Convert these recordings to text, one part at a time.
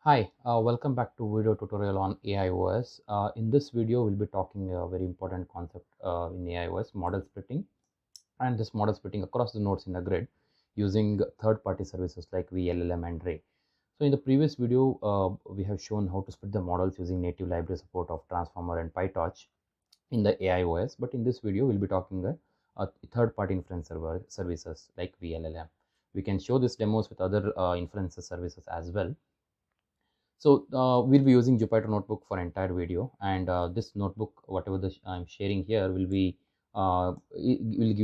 Welcome back to video tutorial on AIOS. In this video, we'll be talking a very important concept in AIOS, model splitting, and this model splitting across the nodes in a grid using third-party services like vLLM and Ray. So in the previous video, we have shown how to split the models using native library support of Transformer and PyTorch in the AIOS, but in this video, we'll be talking a third-party inference server services like vLLM. We can show these demos with other inference services as well. So we'll be using Jupyter Notebook for entire video, and this notebook, whatever I'm sharing here, will give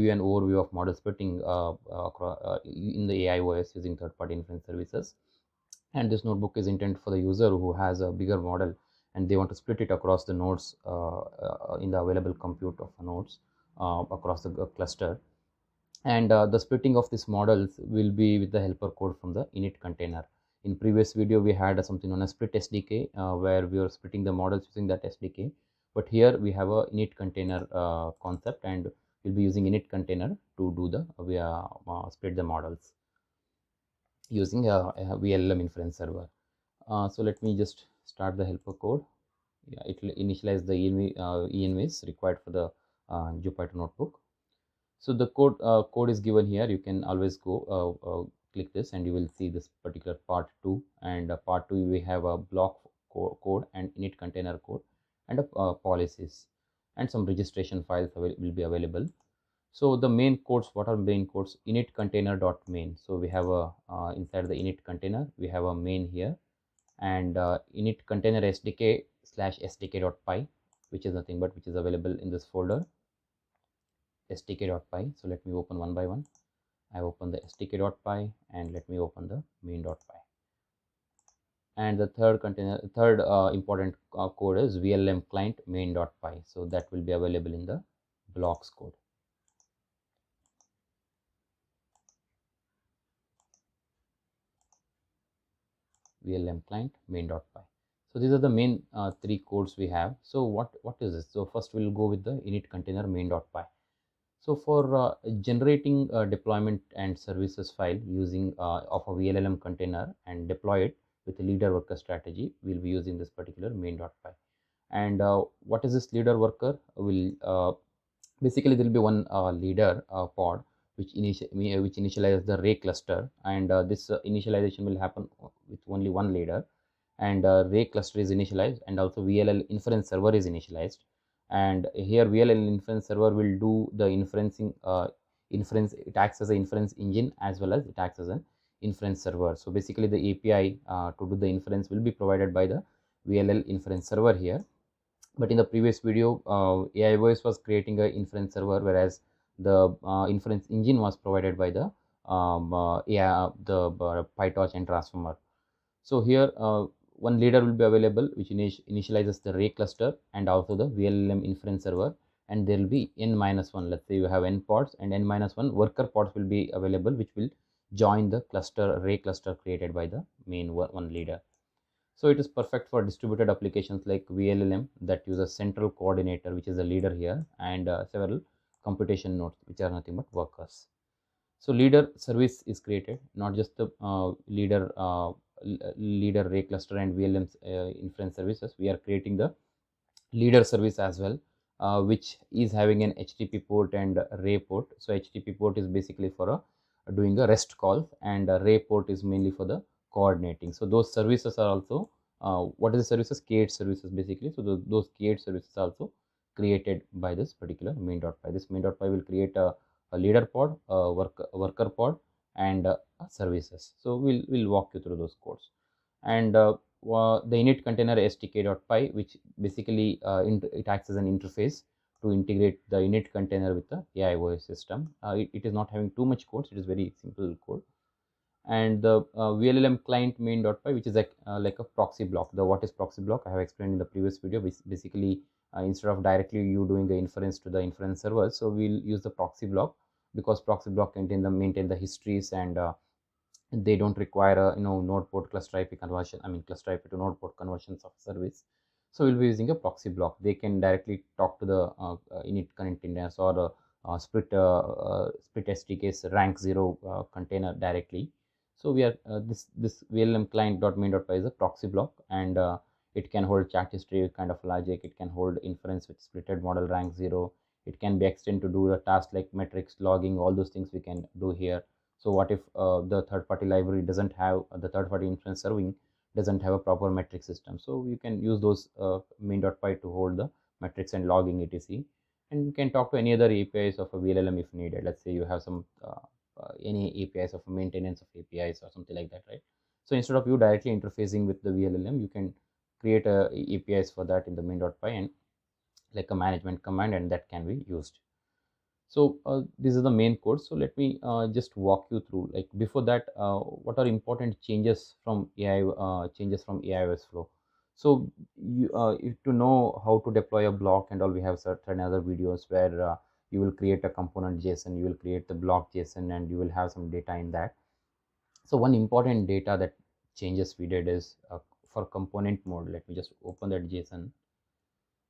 you an overview of model splitting in the AIOS using third-party inference services. And this notebook is intended for the user who has a bigger model and they want to split it across the nodes in the available compute of nodes across the cluster. And the splitting of these models will be with the helper code from the init container. In previous video, we had something known as split SDK, where we are splitting the models using that SDK. But here we have a init container concept, and we'll be using init container to do the split the models using a vLLM Inference Server. So let me just start the helper code. Yeah, it will initialize the envs required for the Jupyter Notebook. So the code is given here. You can always go click this and you will see this particular part 2, and part 2 we have a block code and init container code and policies and some registration files will be available. So the main codes, what are main codes? Init container.main. So we have a inside the init container we have a main here, and init container-sdk /sdk.py, which is nothing but which is available in this folder sdk.py. So let me open one by one. I open the sdk.py and let me open the main.py. And the third important code is vLLM client main.py. So that will be available in the blocks code. vLLM client main.py. So these are the main three codes we have. So what is this? So first we'll go with the init container main.py. So for generating a deployment and services file using of a vLLM container and deploy it with a leader worker strategy, we'll be using this particular main.py. And what is this leader worker? Basically there will be one leader pod which initializes the Ray cluster, and this initialization will happen with only one leader, and Ray cluster is initialized, and also vLLM Inference Server is initialized. And here vLLM Inference Server will do the inferencing inference. It acts as an inference engine as well as it acts as an inference server. So basically the API to do the inference will be provided by the vLLM Inference Server here. But in the previous video, AIOS was creating an inference server, whereas the inference engine was provided by the PyTorch and Transformer. So here one leader will be available which initializes the Ray cluster and also the vLLM Inference Server, and there will be n-1. Let's say you have n pods, and n-1 worker pods will be available which will join the cluster Ray cluster created by the main one leader. So it is perfect for distributed applications like vLLM that uses central coordinator, which is the leader here, and several computation nodes which are nothing but workers. So leader service is created, not just the leader Ray cluster and vLLM inference services. We are creating the leader service as well, which is having an HTTP port and Ray port. So HTTP port is basically for doing a REST call, and Ray port is mainly for the coordinating. So those services are also what is the services? K8 services basically. So those K8 services are also created by this particular main.py. This main.py will create a leader pod, a worker pod, and services. So we'll walk you through those codes. And the init container sdk.py, which basically it acts as an interface to integrate the init container with the AIOS system. It is not having too much codes. It is very simple code. And the vLLM client main.py, which is like a proxy block. What is proxy block? I have explained in the previous video. Which basically instead of directly you doing the inference to the inference server, so we'll use the proxy block, because proxy block maintain the histories, and they don't require a node port cluster IP conversion. Cluster IP to node port conversions of service. So we'll be using a proxy block. They can directly talk to the init containers or split SDK's rank 0 container directly. So we are this vLLM client.main.py is a proxy block, and it can hold chat history kind of logic. It can hold inference with splitted model rank 0. It can be extended to do a task like metrics logging. All those things we can do here. So what if the third-party library doesn't have the third-party inference serving doesn't have a proper metric system? So you can use those main.py to hold the metrics and logging etc. And you can talk to any other APIs of a vLLM if needed. Let's say you have some any APIs of maintenance of APIs or something like that, right? So instead of you directly interfacing with the vLLM, you can create a APIs for that in the main.py and like a management command, and that can be used. So this is the main code. So let me just walk you through, like before that, what are important changes from AIOS flow. So you if to know how to deploy a block and all, we have certain other videos where you will create a component JSON, you will create the block JSON, and you will have some data in that. So one important data that changes we did is for component mode. Let me just open that JSON.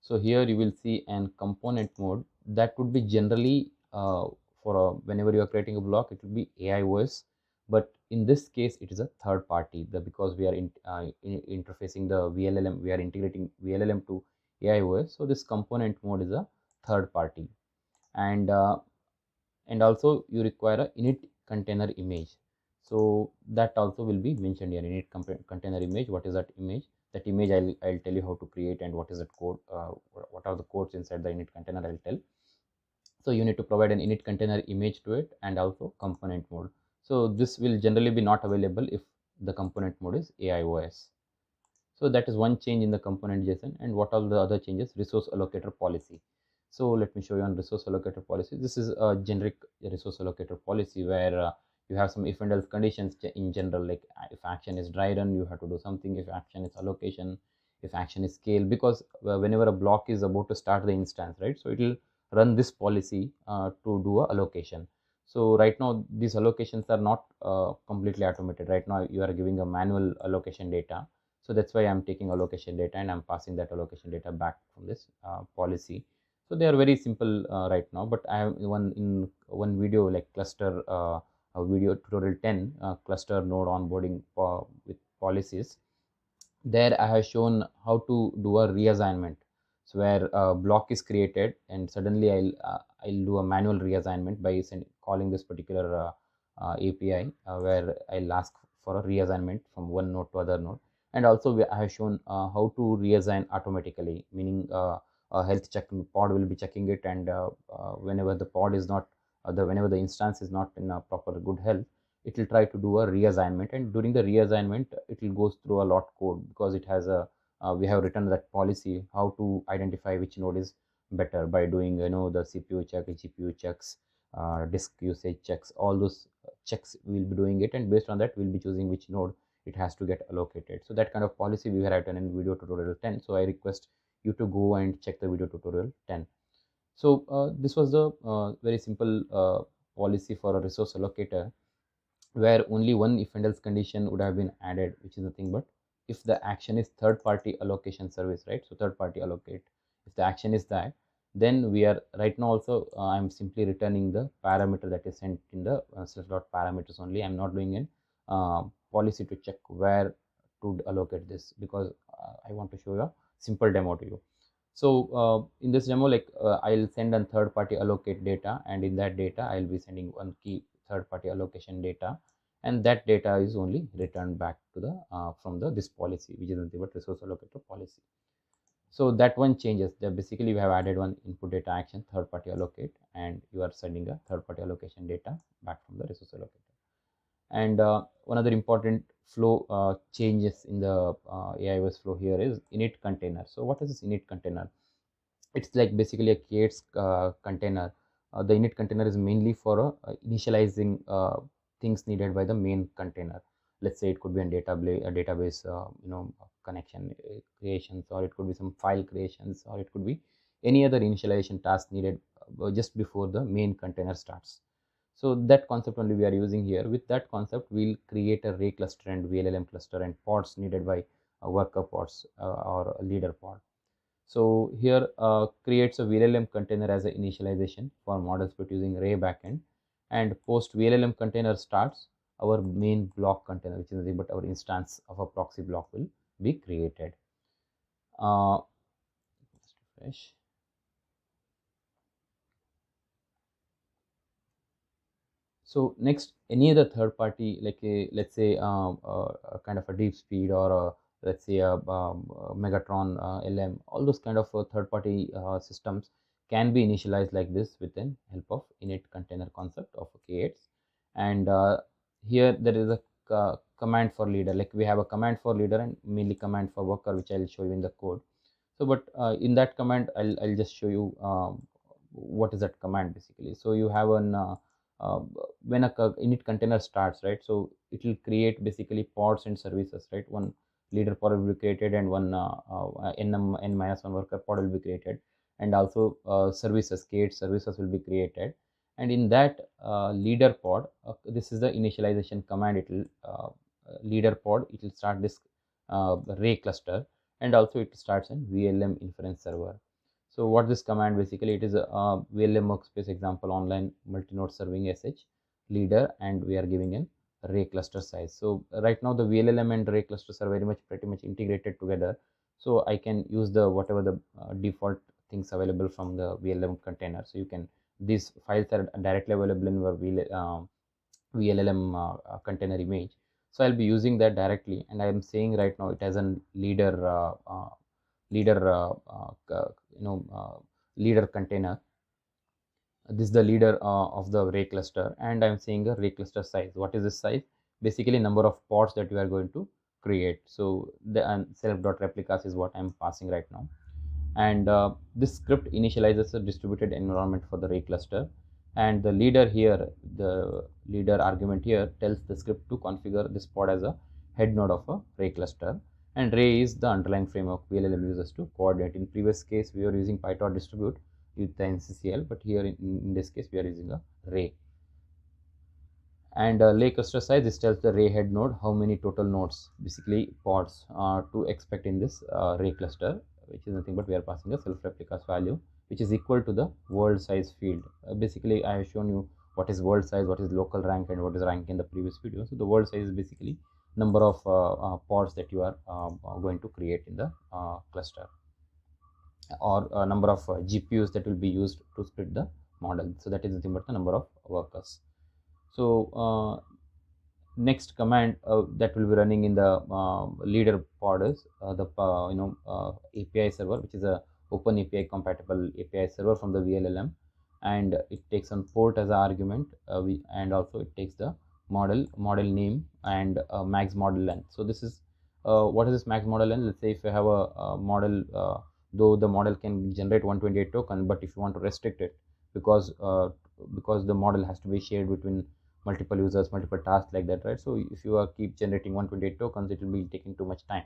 So here you will see an component mode that would be generally whenever you are creating a block, it will be AIOS, but in this case it is a third party. Because we are interfacing the vLLM, we are integrating vLLM to AIOS, so this component mode is a third party. And also you require a init container image. So that also will be mentioned here. Init container image. What is that image? That image I'll tell you how to create, and what is that code, what are the codes inside the init container, I'll tell. So you need to provide an init container image to it, and also component mode. So this will generally be not available if the component mode is AIOS. So that is one change in the component JSON. And what are the other changes? Resource allocator policy. So let me show you on resource allocator policy. This is a generic resource allocator policy where you have some if and else conditions in general, like if action is dry run, you have to do something. If action is allocation, if action is scale, because whenever a block is about to start the instance, right? So it will run this policy to do a allocation. So right now these allocations are not completely automated. Right now you are giving a manual allocation data. So that's why I'm taking allocation data and I'm passing that allocation data back from this policy. So they are very simple right now, but I have one video like cluster video tutorial 10 cluster node onboarding with policies. There I have shown how to do a reassignment. So where a block is created and suddenly I'll do a manual reassignment by calling this particular API where I'll ask for a reassignment from one node to other node. And also I have shown how to reassign automatically, meaning a health check pod will be checking it, and whenever the pod is not whenever the instance is not in a proper good health, it will try to do a reassignment. And during the reassignment it will go through a lot code, because it has a we have written that policy how to identify which node is better by doing the CPU check, GPU checks, disk usage checks. All those checks we'll be doing it, and based on that we'll be choosing which node it has to get allocated. So that kind of policy we have written in video tutorial 10. So I request you to go and check the video tutorial 10. So this was the very simple policy for a resource allocator, where only one if and else condition would have been added, which is nothing but if the action is third party allocation service, right? So third party allocate, if the action is that, then we are right now also I'm simply returning the parameter that is sent in the self.parameters only. I'm not doing an policy to check where to allocate this, because I want to show you a simple demo to you. So in this demo, like I'll send a third party allocate data, and in that data I'll be sending one key third party allocation data, and that data is only returned back to the from this policy, which is nothing but resource allocator policy. So that one changes. That basically we have added one input data action third party allocate, and you are sending a third party allocation data back from the resource allocator. And one other important flow changes in the AIOS flow here is init container. So what is this init container? It's like basically a K8s container. The init container is mainly for initializing things needed by the main container. Let's say it could be a database connection creations, or it could be some file creations, or it could be any other initialization task needed just before the main container starts. So that concept only we are using here. With that concept, we'll create a Ray cluster and vLLM cluster and pods needed by worker pods or a leader pod. So here creates a vLLM container as an initialization for model split using Ray Backend, and post vLLM container starts, our main block container, which is nothing but our instance of a proxy block, will be created. Just refresh. So next, any other third party, like a, let's say a kind of a deep speed, or let's say a Megatron LM, all those kind of third party systems can be initialized like this with the help of init container concept of K8s. And here there is a command for leader, like we have a command for leader and mainly command for worker, which I'll show you in the code. So but in that command, I'll just show you what is that command basically. So you have an uh, when a init container starts, right, so it will create basically pods and services, right. One leader pod will be created, and one n-1 worker pod will be created, and also services, k8 services will be created. And in that leader pod, this is the initialization command. It will leader pod, it will start this Ray cluster, and also it starts in vLLM Inference Server. So what this command basically, it is a vLLM workspace example online multi-node serving sh leader, and we are giving an array cluster size. So right now the vLLM and array clusters are very much pretty much integrated together. So I can use the whatever the default things available from the vLLM container. So you can, these files are directly available in your vLLM container image. So I'll be using that directly, and I am saying right now it has a leader leader container. This is the leader of the Ray cluster, and I'm saying a Ray cluster size. What is this size? Basically number of pods that you are going to create. So the self.replicas is what I'm passing right now. And this script initializes a distributed environment for the Ray cluster, and the leader here, the leader argument here, tells the script to configure this pod as a head node of a Ray cluster. And Ray is the underlying framework vLLM uses to coordinate. In previous case we were using PyTorch distribute with the NCCL, but here in this case we are using a Ray. And Ray cluster size, this tells the Ray head node how many total nodes, basically pods, to expect in this Ray cluster, which is nothing but we are passing a self replicas value, which is equal to the world size field. Basically I have shown you what is world size, what is local rank, and what is rank in the previous video. So the world size is basically number of pods that you are going to create in the cluster, or number of GPUs that will be used to split the model. So that is nothing but the number of workers. So next command that will be running in the leader pod is the API server, which is a open API compatible API server from the vLLM, and it takes on port as an argument, and also it takes the model name and max model length. So this is what is this max model length? Let's say if you have a model, though the model can generate 128 token, but if you want to restrict it, because the model has to be shared between multiple users, multiple tasks, like that, right? So if you are keep generating 128 tokens, it will be taking too much time.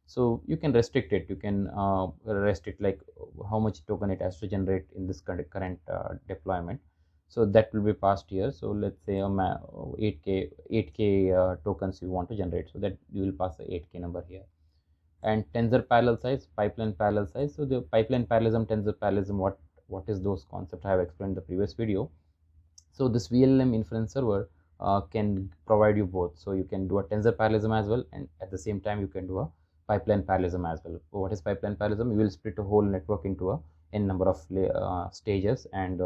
So you can restrict it. You can restrict like how much token it has to generate in this current deployment. So that will be passed here. So let's say 8k tokens you want to generate, so that you will pass the 8k number here. And tensor parallel size, pipeline parallel size. So the pipeline parallelism, tensor parallelism, what is those concepts I have explained in the previous video. So this vLLM Inference Server can provide you both. So you can do a tensor parallelism as well, and at the same time you can do a pipeline parallelism as well. So what is pipeline parallelism? You will split a whole network into a n number of stages, and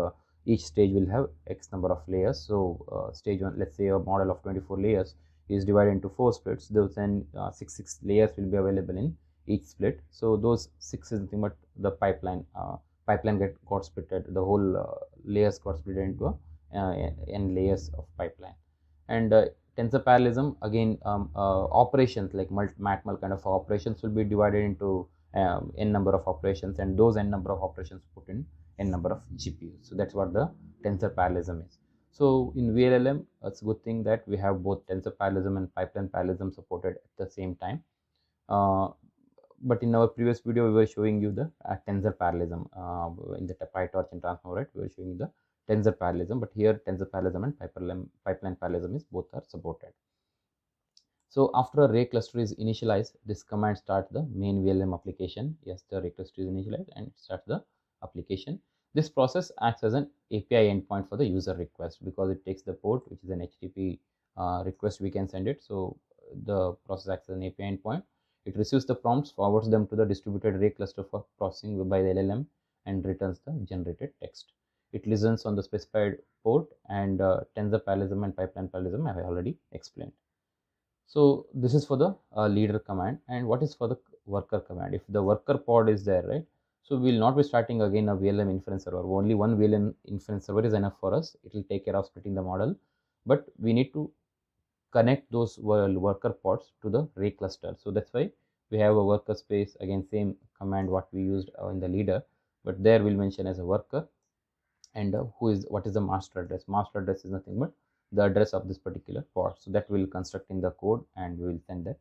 each stage will have x number of layers. So stage 1, let's say a model of 24 layers is divided into 4 splits. Those then 6 layers will be available in each split. So those 6 is nothing but the pipeline. Pipeline got splitted. The whole layers got split into a n layers of pipeline. And tensor parallelism, again, operations like matmul kind of operations will be divided into n number of operations, and those n number of operations put in n number of GPUs. So that's what the tensor parallelism is. So in vLLM, it's a good thing that we have both tensor parallelism and pipeline parallelism supported at the same time. But in our previous video, we were showing you the tensor parallelism in the PyTorch and Transformer, right? We were showing you the tensor parallelism, but here tensor parallelism and pipeline parallelism is both are supported. So after a Ray cluster is initialized, this command starts the main vLLM application. Yes, the Ray cluster is initialized and it starts the application. This process acts as an API endpoint for the user request, because it takes the port, which is an HTTP request we can send it. So the process acts as an API endpoint. It receives the prompts, forwards them to the distributed array cluster for processing by the LLM, and returns the generated text. It listens on the specified port, and tensor parallelism and pipeline parallelism I have already explained. So this is for the leader command. And what is for the worker command? If the worker pod is there, right? So we will not be starting again a vLLM inference server. Only one vLLM inference server is enough for us. It will take care of splitting the model, but we need to connect those worker pods to the Ray cluster. So that's why we have a worker space. Again, same command what we used in the leader, but there we'll mention as a worker. And what is the master address? Master address is nothing but the address of this particular pod. So that will construct in the code, and we will send that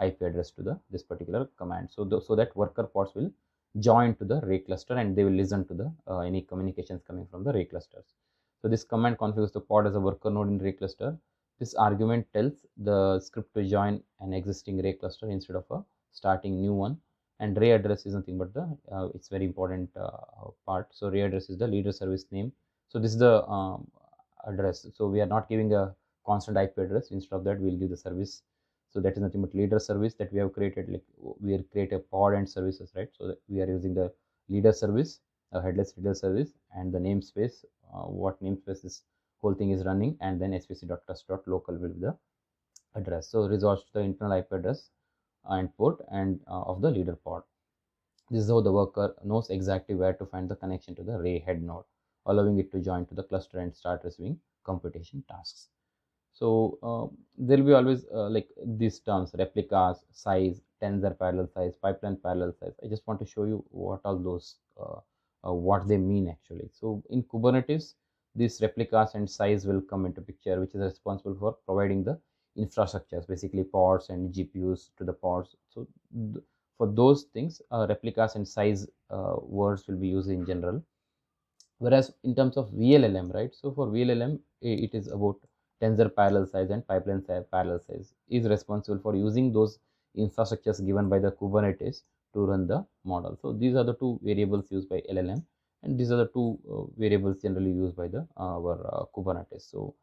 IP address to the this particular command. So that worker pods will join to the Ray cluster, and they will listen to the any communications coming from the Ray clusters. So this command configures the pod as a worker node in Ray cluster. This argument tells the script to join an existing Ray cluster instead of a starting new one. And Ray address is nothing but the it's very important part. So Ray address is the leader service name. So this is the address. So we are not giving a constant IP address. Instead of that, we'll give the service. So that is nothing but leader service that we have created. Like we are create a pod and services, right? So that we are using the leader service, headless leader service, and the namespace. What namespace this whole thing is running, and then svc.trust.local will be the address. So resolves to the internal IP address and port and of the leader pod. This is how the worker knows exactly where to find the connection to the Ray head node, allowing it to join to the cluster and start receiving computation tasks. So there will be always like these terms: replicas, size, tensor parallel size, pipeline parallel size. I just want to show you what all those what they mean actually. So in Kubernetes, these replicas and size will come into picture, which is responsible for providing the infrastructures, basically pods and GPUs to the pods. So for those things, replicas and size words will be used in general. Whereas in terms of vLLM, right? So for vLLM, it is about tensor parallel size and pipeline parallel size is responsible for using those infrastructures given by the Kubernetes to run the model. So these are the two variables used by LLM, and these are the two variables generally used by the our Kubernetes. So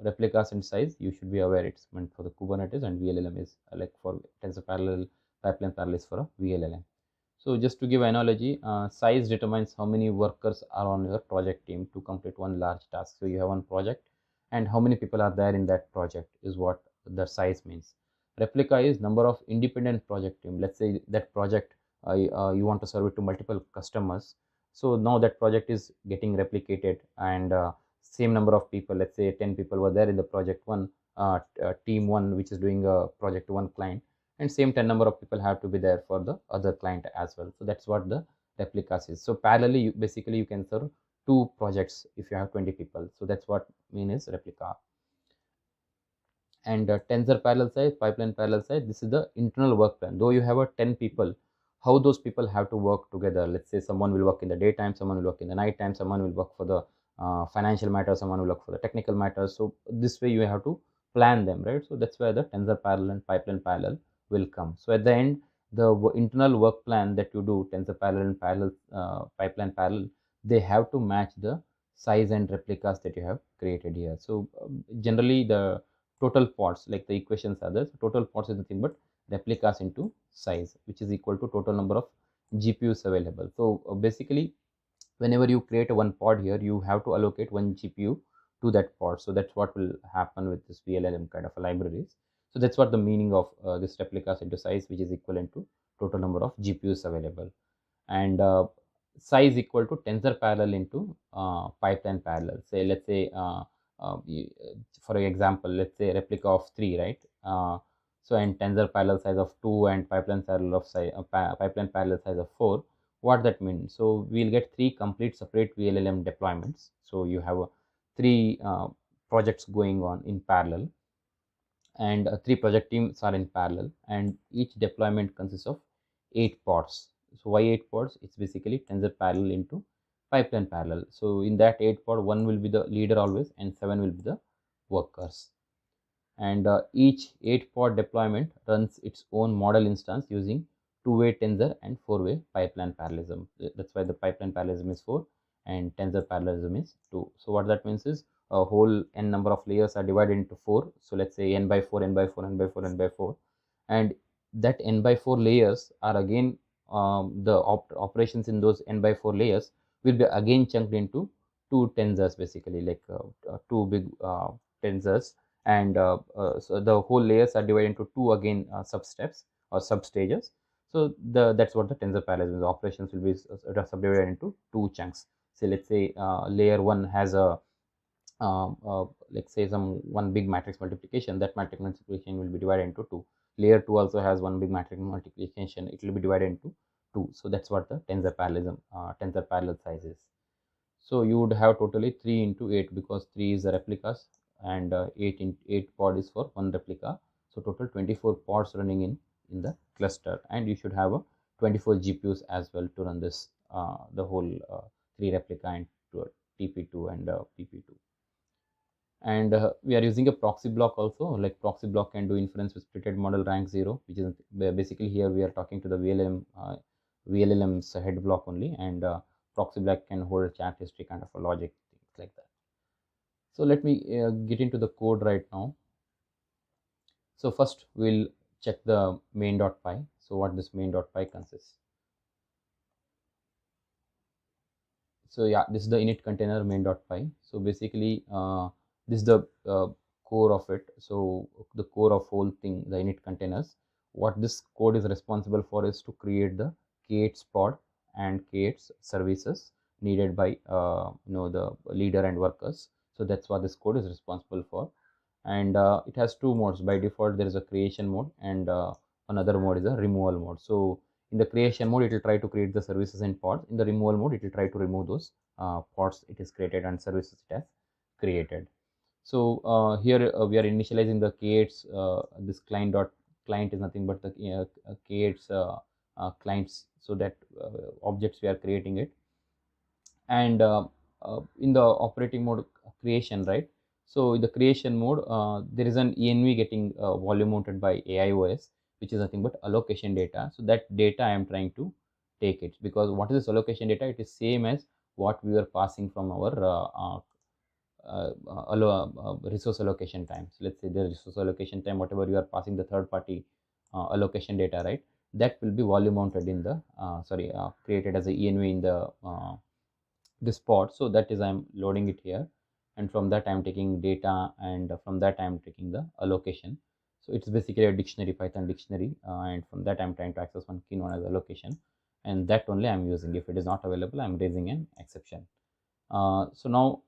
replicas and size, you should be aware it's meant for the Kubernetes, and vLLM is like for tensor parallel, pipeline parallel is for a vLLM. So just to give an analogy, size determines how many workers are on your project team to complete one large task. So you have one project, and how many people are there in that project is what the size means. Replica is number of independent project team. Let's say that project you want to serve it to multiple customers. So now that project is getting replicated, and same number of people, let's say 10 people were there in the project one, team one, which is doing a project to one client, and same 10 number of people have to be there for the other client as well. So that's what the replicas is. So parallelly, basically you can serve two projects if you have 20 people. So that's what mean is replica. And tensor parallel size, pipeline parallel size, this is the internal work plan. Though you have a 10 people, how those people have to work together. Let's say someone will work in the daytime, someone will work in the night time, someone will work for the financial matters, someone will work for the technical matters. So this way you have to plan them, right? So that's where the tensor parallel and pipeline parallel will come. So at the end, the internal work plan that you do, tensor parallel and pipeline parallel, they have to match the size and replicas that you have created here. So generally the total pods, like the equations are there. So total pods is nothing but replicas into size, which is equal to total number of GPUs available. So basically, whenever you create a one pod here, you have to allocate one GPU to that pod. So that's what will happen with this vLLM kind of a libraries. So that's what the meaning of this replicas into size, which is equivalent to total number of GPUs available. And size equal to tensor parallel into pipeline parallel. Say, let's say for example, let's say replica of 3, right? So and tensor parallel size of 2 and pipeline parallel of size pipeline parallel size of 4. What that means? So we'll get 3 complete separate vLLM deployments. So you have 3 projects going on in parallel, and 3 project teams are in parallel, and each deployment consists of 8 pods. So why 8 pods? It's basically tensor parallel into pipeline parallel. So in that 8 pod, 1 will be the leader always, and 7 will be the workers. And each 8 pod deployment runs its own model instance using 2-way tensor and 4-way pipeline parallelism. That's why the pipeline parallelism is 4 and tensor parallelism is 2. So what that means is a whole n number of layers are divided into 4. So let's say n by 4, n by 4, n by 4, n by 4, and that n by 4 layers are again the operations in those n by 4 layers will be again chunked into two tensors, basically like two big tensors, and so the whole layers are divided into two again substeps or substages. So that's what the tensor parallelism is. The operations will be subdivided into two chunks. So let's say layer 1 has a let's say some one big matrix multiplication. That matrix multiplication will be divided into two. Layer 2 also has one big matrix multiplication. It will be divided into two. So that's what the tensor parallelism, tensor parallel size is. So you would have totally 3 into 8, because 3 is the replicas, and 8 pod is for one replica. So total 24 pods running in the cluster, and you should have a 24 GPUs as well to run this the whole 3 replica and TP2 and PP2. And we are using a proxy block also. Like proxy block can do inference with splitted model rank 0, which is basically here we are talking to the vLLM's head block only, and proxy block can hold a chat history kind of a logic, things like that. So let me get into the code right now. So first we'll check the main.py. So what this main.py consists. So yeah, this is the init container main.py. So basically this is the core of it. So the core of whole thing, the init containers. What this code is responsible for is to create the k8s pod and k8s services needed by the leader and workers. So that's what this code is responsible for. And it has two modes. By default there is a creation mode, and another mode is a removal mode. So in the creation mode it will try to create the services in pods. In the removal mode it will try to remove those pods it is created and services it has created. So here we are initializing the k8s. This client is nothing but the k8s clients, so that objects we are creating it. And in the operating mode creation, right? So in the creation mode there is an env getting volume mounted by AIOS, which is nothing but allocation data. So that data I am trying to take it, because what is this allocation data? It is same as what we were passing from our resource allocation time. So let's say the resource allocation time, whatever you are passing the third party allocation data, right? That will be volume mounted in the created as a env in the this pod. So that is I'm loading it here, and from that I'm taking data, and from that I'm taking the allocation. So it's basically a dictionary, Python dictionary, and from that I'm trying to access one key known as allocation, and that only I'm using. If it is not available, I'm raising an exception. So now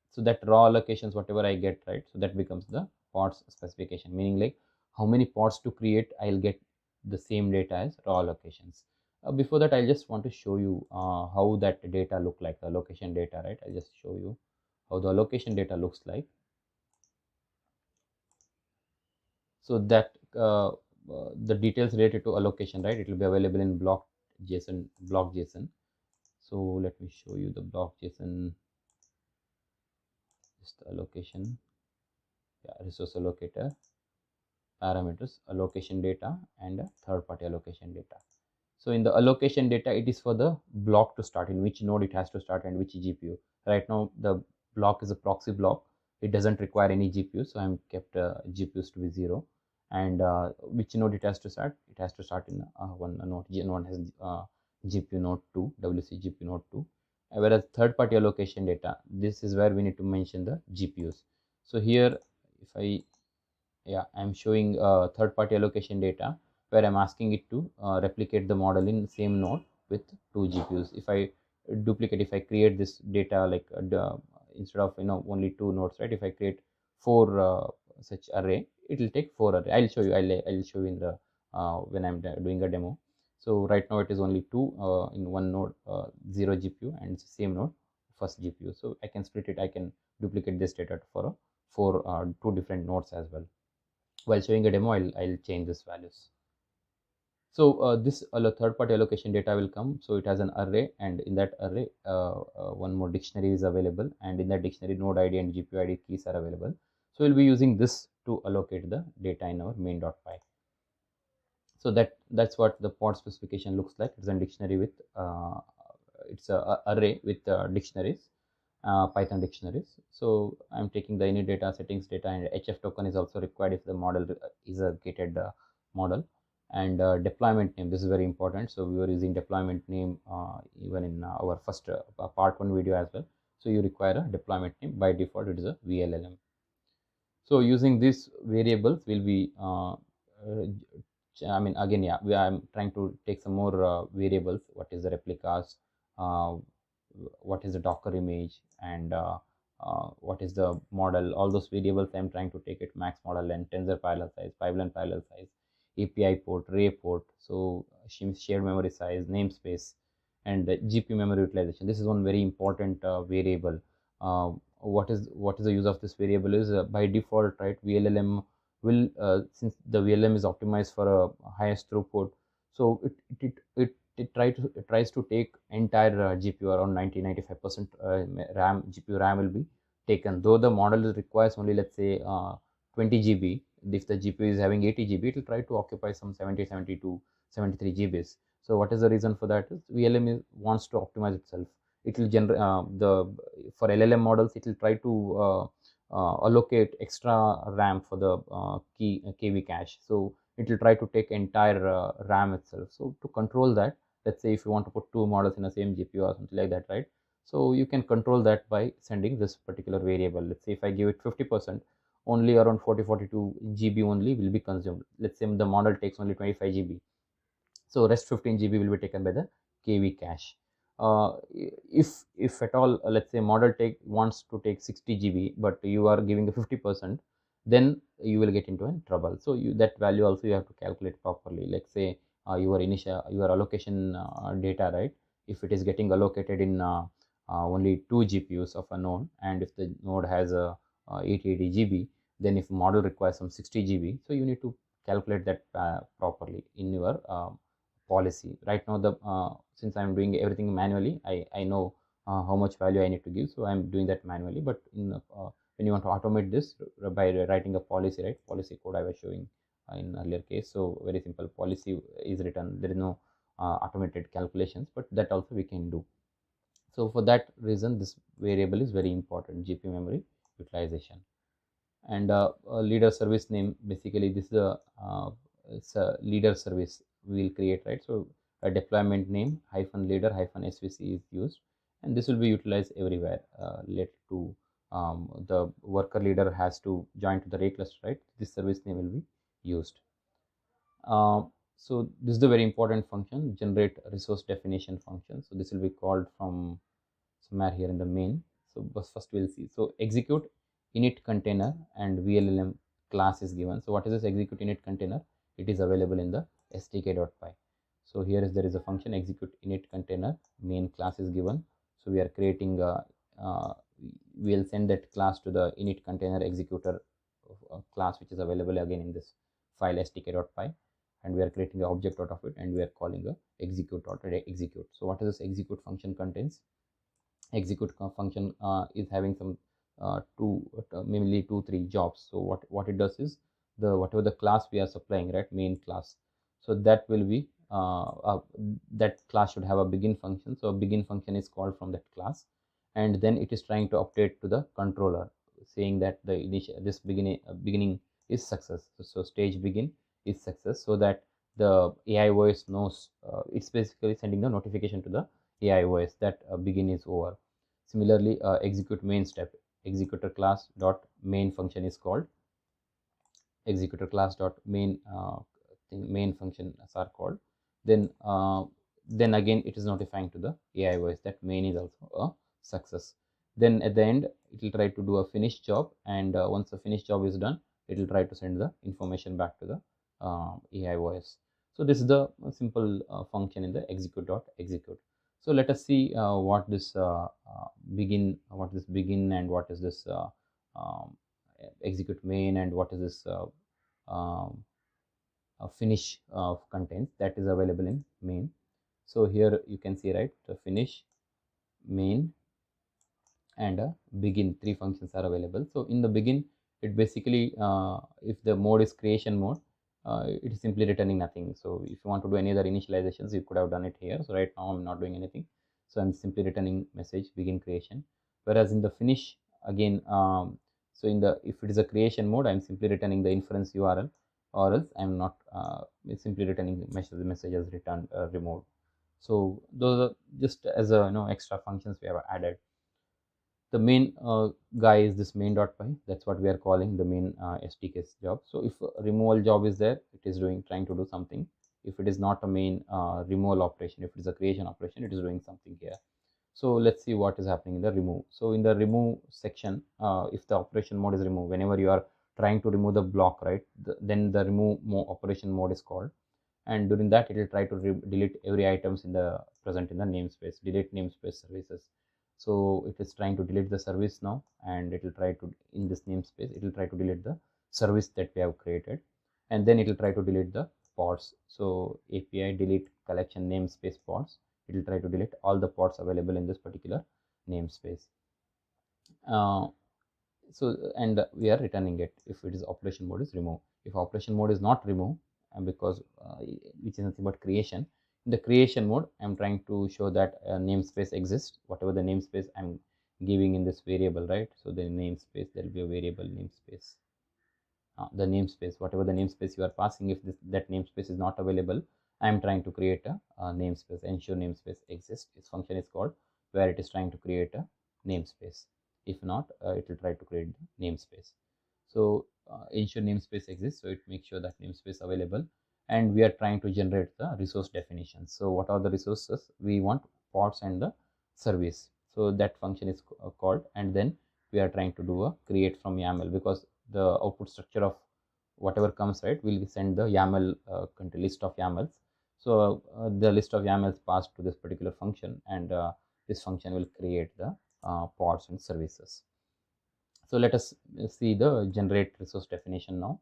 so that raw allocations, whatever I get, right, so that becomes the pods specification, meaning like how many pods to create, I'll get the same data as raw allocations. Before that, I just want to show you how that data look like, the allocation data, right? I'll just show you how the allocation data looks like. So that the details related to allocation, right, it will be available in block.json. So let me show you the block.json, just the allocation, resource allocator, parameters, allocation data, and third party allocation data. So in the allocation data, it is for the block to start, in which node it has to start and which GPU. Right now the block is a proxy block, it doesn't require any GPU, so I'm kept GPUs to be 0. And which node it has to start? It has to start in one node. One has GPU node 2, WC GPU node 2. Whereas third party allocation data, this is where we need to mention the GPUs. So here if I'm showing third party allocation data, where I'm asking it to replicate the model in same node with 2 GPUs. If I duplicate, if I create this data like instead of only 2 nodes, right? If I create 4 such array, it will take 4 array. I'll show you. I'll show you in the when I'm doing a demo. So right now it is only 2 in one node, 0 GPU, and same node first GPU. So I can split it. I can duplicate this data for 2 different nodes as well. While showing a demo, I'll change these values. So this third party allocation data will come. So it has an array, and in that array one more dictionary is available, and in that dictionary node ID and GPU ID keys are available. So we'll be using this to allocate the data in our main.py. So that's what the pod specification looks like. It's a dictionary with it's a array with dictionaries, Python dictionaries. So I'm taking the init data, settings data, and HF token is also required if the model is a gated model. And deployment name, this is very important. So we were using deployment name even in our first part 1 video as well. So you require a deployment name. By default, it is a vLLM. So using these variables will be I mean, again, yeah, I'm trying to take some more variables. What is the replicas? Uh, what is the Docker image? And what is the model? All those variables I'm trying to take it: max model length, tensor parallel size, pipeline parallel size, API port, Ray port. So shared memory size, namespace, and the GPU memory utilization. This is one very important variable. What is the use of this variable is by default, right? vLLM will since the vLLM is optimized for a highest throughput, so it tries to take entire GPU, around 95% RAM GPU RAM will be taken. Though the model requires only, let's say, 20 GB, if the GPU is having 80 GB, it will try to occupy some 70, 72, 73 GBs. So what is the reason for that? Is vLLM wants to optimize itself. It will generate for LLM models, it will try to allocate extra RAM for the KV cache. So it will try to take entire RAM itself. So to control that, let's say if you want to put two models in the same GPU or something like that, right? So you can control that by sending this particular variable. Let's say if I give it 50%, only around 40-42 GB only will be consumed. Let's say the model takes only 25 GB. So rest 15 GB will be taken by the KV cache. If at all, let's say model wants to take 60 GB, but you are giving the 50%, then you will get into trouble. So that value also you have to calculate properly. Let's say your allocation data, right? If it is getting allocated in only 2 GPUs of a node, and if the node has a 80 GB, then if model requires some 60 GB, so you need to calculate that properly in your policy. Right now, since I'm doing everything manually, I know how much value I need to give, so I'm doing that manually. But when you want to automate this by writing a policy, right? Policy code I was showing in earlier case. So very simple policy is written. There is no automated calculations, but that also we can do. So for that reason, this variable is very important: GPU memory utilization. And leader service name, basically this is it's a leader service we will create, right? So a deployment name -leader -svc is used, and this will be utilized everywhere. Let to the worker leader has to join to the Ray cluster, right? This service name will be used. So this is a very important function, generate resource definition function. So this will be called from somewhere here in the main. So first we'll see. So execute init container and vLLM class is given. So what is this execute init container? It is available in the sdk.py. So here there is a function execute init container, main class is given. So we are creating we'll send that class to the init container executor class, which is available again in this file sdk.py, and we are creating the object out of it, and we are calling a execute. So what is this execute function contains? Execute function is having some mainly 2-3 jobs. So what it does is whatever the class we are supplying, right, main class, so that will be that class should have a begin function. So a begin function is called from that class, and then it is trying to update to the controller, saying that this beginning is success. So stage begin is success, so that the AIOS knows. It's basically sending the notification to the AIOS that begin is over. Similarly, execute main step, executor class dot main function is called. Executor class dot main function are called. Then again it is notifying to the AIOS that main is also a success. Then at the end it will try to do a finish job, and once the finish job is done, it will try to send the information back to the AIOS. So this is the simple function in the execute.execute. So let us see what this begin and what is this execute main, and what is this finish contains, that is available in main. So here you can see, right, the finish, main, and begin, 3 functions are available. So in the begin, it basically if the mode is creation mode, it is simply returning nothing. So if you want to do any other initializations, you could have done it here. So right now I'm not doing anything, so I'm simply returning message begin creation. Whereas in the finish, again, so in the, if it is a creation mode, I'm simply returning the inference URL, or else I'm not simply returning the message as returned removed. So those are just as a extra functions we have added. The main guy is this main.py. That's what we are calling the main SDK's job. So if a removal job is there, it is trying to do something. If it is not a main removal operation, if it is a creation operation, it is doing something here. So let's see what is happening in the remove. So in the remove section, if the operation mode is remove, whenever you are trying to remove the block, right, then the remove operation mode is called, and during that it will try to delete every items in the present in the namespace, delete namespace services. So it is trying to delete the service now, and it will try to, in this namespace, it will try to delete the service that we have created, and then it will try to delete the pods. So API delete collection namespace pods, it will try to delete all the pods available in this particular namespace. So and we are returning it if it is operation mode is remove. If operation mode is not remove, because which is nothing but creation, in the creation mode I'm trying to show that namespace exists, whatever the namespace I'm giving in this variable, right? So the namespace, there will be a variable namespace, the namespace, whatever the namespace you are passing, if that namespace is not available, I'm trying to create a namespace, ensure namespace exists. This function is called, where it is trying to create a namespace. If not, it will try to create the namespace. So ensure namespace exists, so it makes sure that namespace available, and we are trying to generate the resource definitions. So what are the resources we want? Pods and the service. So that function is called, and then we are trying to do a create from YAML, because the output structure of whatever comes, right, will send the YAML list of YAMLs. So the list of YAMLs passed to this particular function, and this function will create the pods and services. So let us see the generate resource definition now.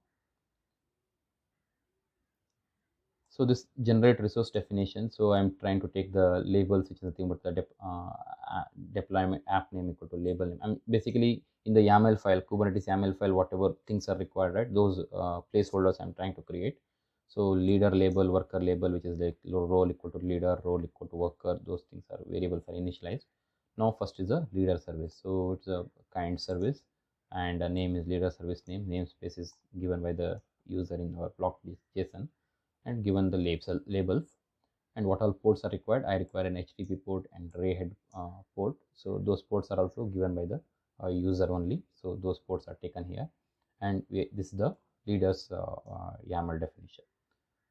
So this generate resource definition, so I'm trying to take the labels, which is nothing but the deployment app name equal to label name. I'm basically in the YAML file, Kubernetes YAML file, whatever things are required, right, those placeholders I'm trying to create. So leader label, worker label, which is like role equal to leader, role equal to worker, those things are variables are initialized. Now first is a leader service, so it's a kind service, and a name is leader service name. Namespace is given by the user in our block.json, and given the labels, and what all ports are required. I require an HTTP port and Ray head port, so those ports are also given by the user only, so those ports are taken here, and this is the leaders YAML definition.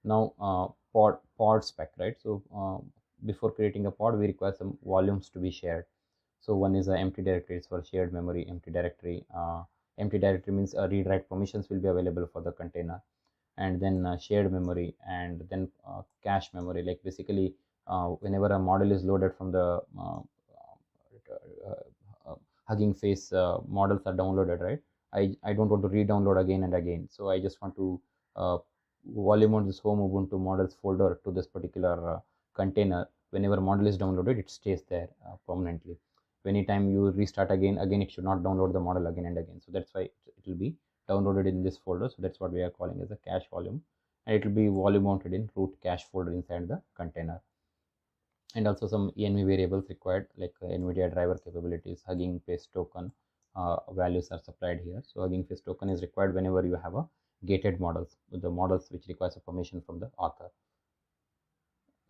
Now pod spec, right? So before creating a pod, we require some volumes to be shared. So one is a empty directory, it's for shared memory. Empty directory means read write permissions will be available for the container, and then shared memory, and then cache memory. Like basically whenever a model is loaded from the Hugging Face models are downloaded, right, I don't want to re-download again and again, so I just want to volume on this home Ubuntu models folder to this particular container. Whenever model is downloaded, it stays there permanently. Anytime you restart again, it should not download the model again and again, so that's why it will be downloaded in this folder. So that's what we are calling as a cache volume, and it will be volume mounted in root cache folder inside the container. And also some env variables required, like NVIDIA driver capabilities, Hugging Face token values are supplied here. So Hugging Face token is required whenever you have a gated models, the models which requires a permission from the author.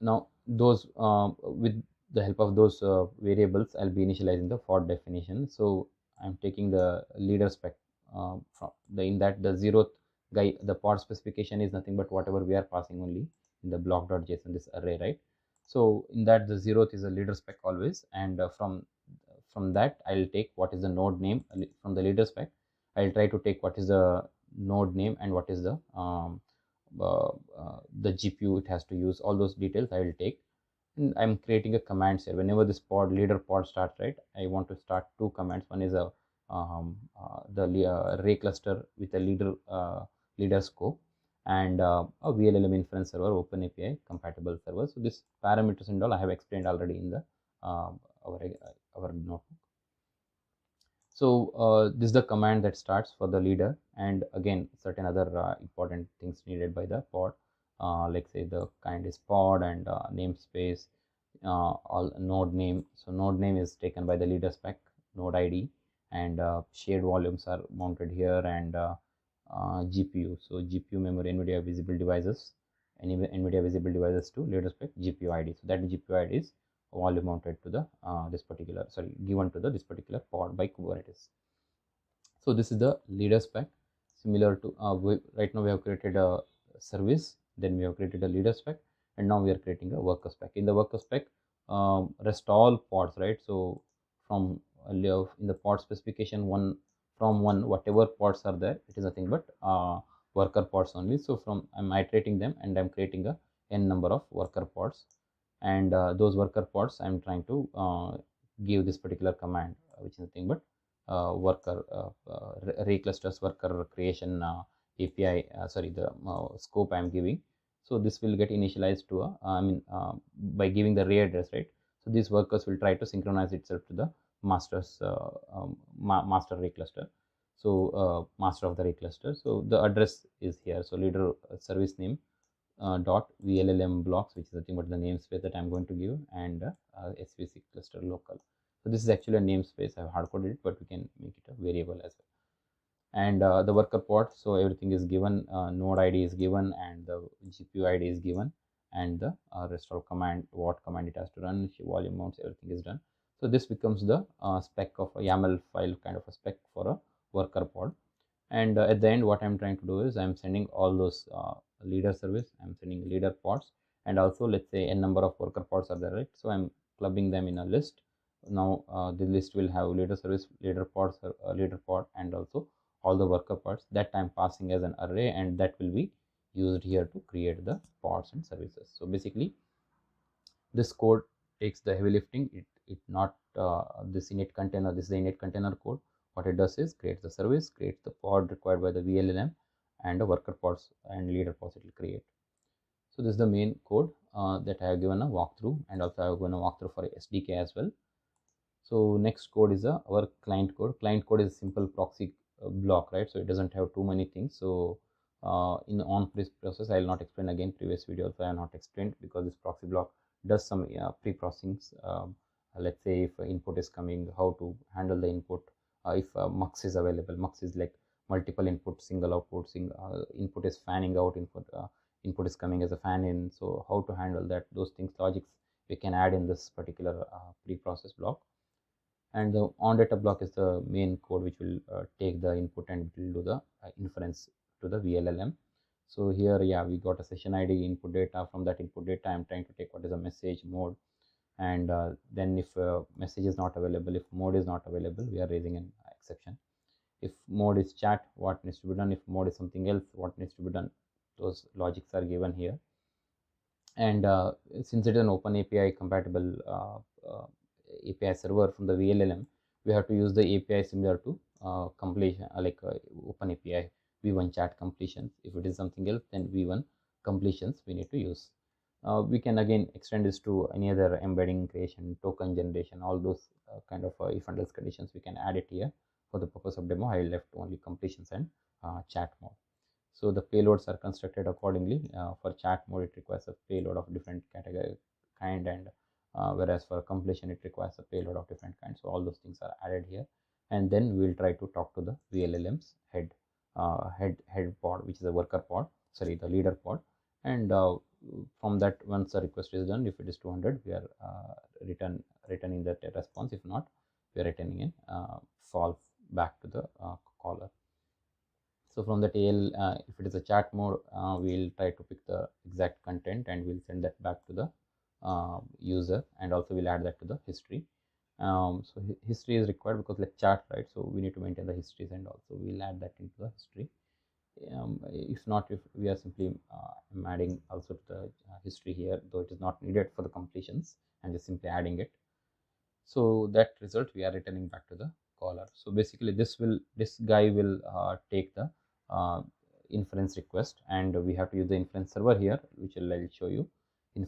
Now those with the help of those variables, I'll be initializing the pod definition. So I'm taking the leader spec from the, in that the zeroth guy, the pod specification is nothing but whatever we are passing only in the block.json, this array, right? So in that the zeroth is a leader spec always, and from that I'll take what is the node name from the leader spec. I'll try to take what is the node name and what is the the GPU it has to use. All those details I will take, and I'm creating a command here. Whenever this leader pod starts, right, I want to start two commands. One is a the array cluster with a leader scope, and a vLLM Inference Server OpenAPI compatible server. So this parameters and all I have explained already in the our notebook. So this is the command that starts for the leader, and again certain other important things needed by the pod, like say the kind is pod, and namespace, all node name. So node name is taken by the leader spec, node ID, and shared volumes are mounted here, and GPU. So GPU memory, NVIDIA visible devices, NVIDIA visible devices to leader spec GPU ID. So that GPU ID is volume mounted to the given to the this particular pod by Kubernetes. So this is the leader spec, similar to right now we have created a service, then we have created a leader spec, and now we are creating a worker spec. In the worker spec, rest all pods, right? So from in the pod specification, whatever pods are there, it is nothing but worker pods only. So from I'm iterating them, and I'm creating a n number of worker pods, and those worker pods I'm trying to give this particular command, which is nothing but worker Ray clusters worker creation API, the scope I'm giving. So this will get initialized to by giving the Ray address, right? So these workers will try to synchronize itself to the master's master Ray cluster. So master of the Ray cluster. So the address is here. So leader service name dot vLLM blocks, which is nothing but the namespace that I'm going to give, and SVC cluster local. So this is actually a namespace. I've hard coded it, but we can make it a variable as well. And the worker pod, so everything is given, node ID is given, and the GPU ID is given, and the restore command, what command it has to run, volume mounts, everything is done. So this becomes the spec of a YAML file, kind of a spec for a worker pod. And at the end, what I'm trying to do is I'm sending all those leader service, I'm sending leader pods, and also let's say n number of worker pods are there, right? So I'm clubbing them in a list. Now the list will have leader service, leader pods, leader pod, and also all the worker pods that I'm passing as an array, and that will be used here to create the pods and services. So basically, this code takes the heavy lifting. It not this init container. This is the init container code. What it does is creates the service, creates the pod required by the vLLM, and the worker pods and leader pods it will create. So this is the main code that I have given a walkthrough, and also I have given a walkthrough for SDK as well. So next code is our client code. Client code is a simple proxy block, right? So it doesn't have too many things. So in the on process, I will not explain again. Previous video also I have not explained, because this proxy block does some pre-processings. Let's say if input is coming, how to handle the input. If mux is available, mux is like multiple input, single output, input is fanning out, input is coming as a fan in. So how to handle that, those things, logics we can add in this particular pre-process block. And the on data block is the main code which will take the input and will do the inference to the vLLM. So here, yeah, we got a session ID, input data. From that input data, I'm trying to take what is a message, mode, and then if message is not available, if mode is not available, we are raising an exception. If mode is chat, what needs to be done? If mode is something else, what needs to be done? Those logics are given here. And since it is an OpenAPI compatible API server from the vLLM, we have to use the API similar to completion, OpenAPI v1 chat completions. If it is something else, then v1 completions we need to use. We can again extend this to any other embedding creation, token generation, all those kind of if and else conditions we can add it here. For the purpose of demo, I left only completions and chat mode. So the payloads are constructed accordingly. For chat mode, it requires a payload of different category kind, and whereas for completion, it requires a payload of different kinds. So all those things are added here, and then we'll try to talk to the vLLM's head pod, which is a worker pod, sorry, the leader pod, and from that, once the request is done, if it is 200, we are returning that response. If not, we are returning a false back to the caller. So from the tail, if it is a chat mode, we'll try to pick the exact content and we'll send that back to the user, and also we'll add that to the history. So history is required because like chat, right? So we need to maintain the histories, and also we'll add that into the history. If not, if we are simply I'm adding also to the history here, though it is not needed for the completions, and just simply adding it. So that result we are returning back to the caller. So basically this guy will take the inference request, and we have to use the inference server here, which I'll show you.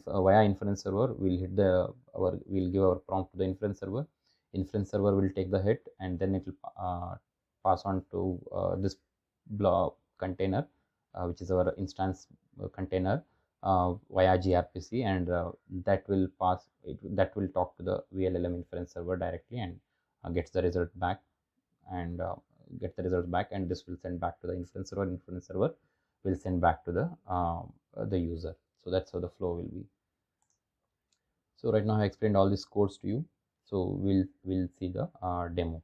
Via inference server, we'll give our prompt to the inference server. Inference server will take the hit, and then it will pass on to this block container, which is our instance container, via gRPC, and that will talk to the vLLM inference server directly, and gets the result back and get the results back, and this will send back to the inference server. Inference server will send back to the user. So that's how the flow will be. So right now I explained all these codes to you. So we'll see the demo.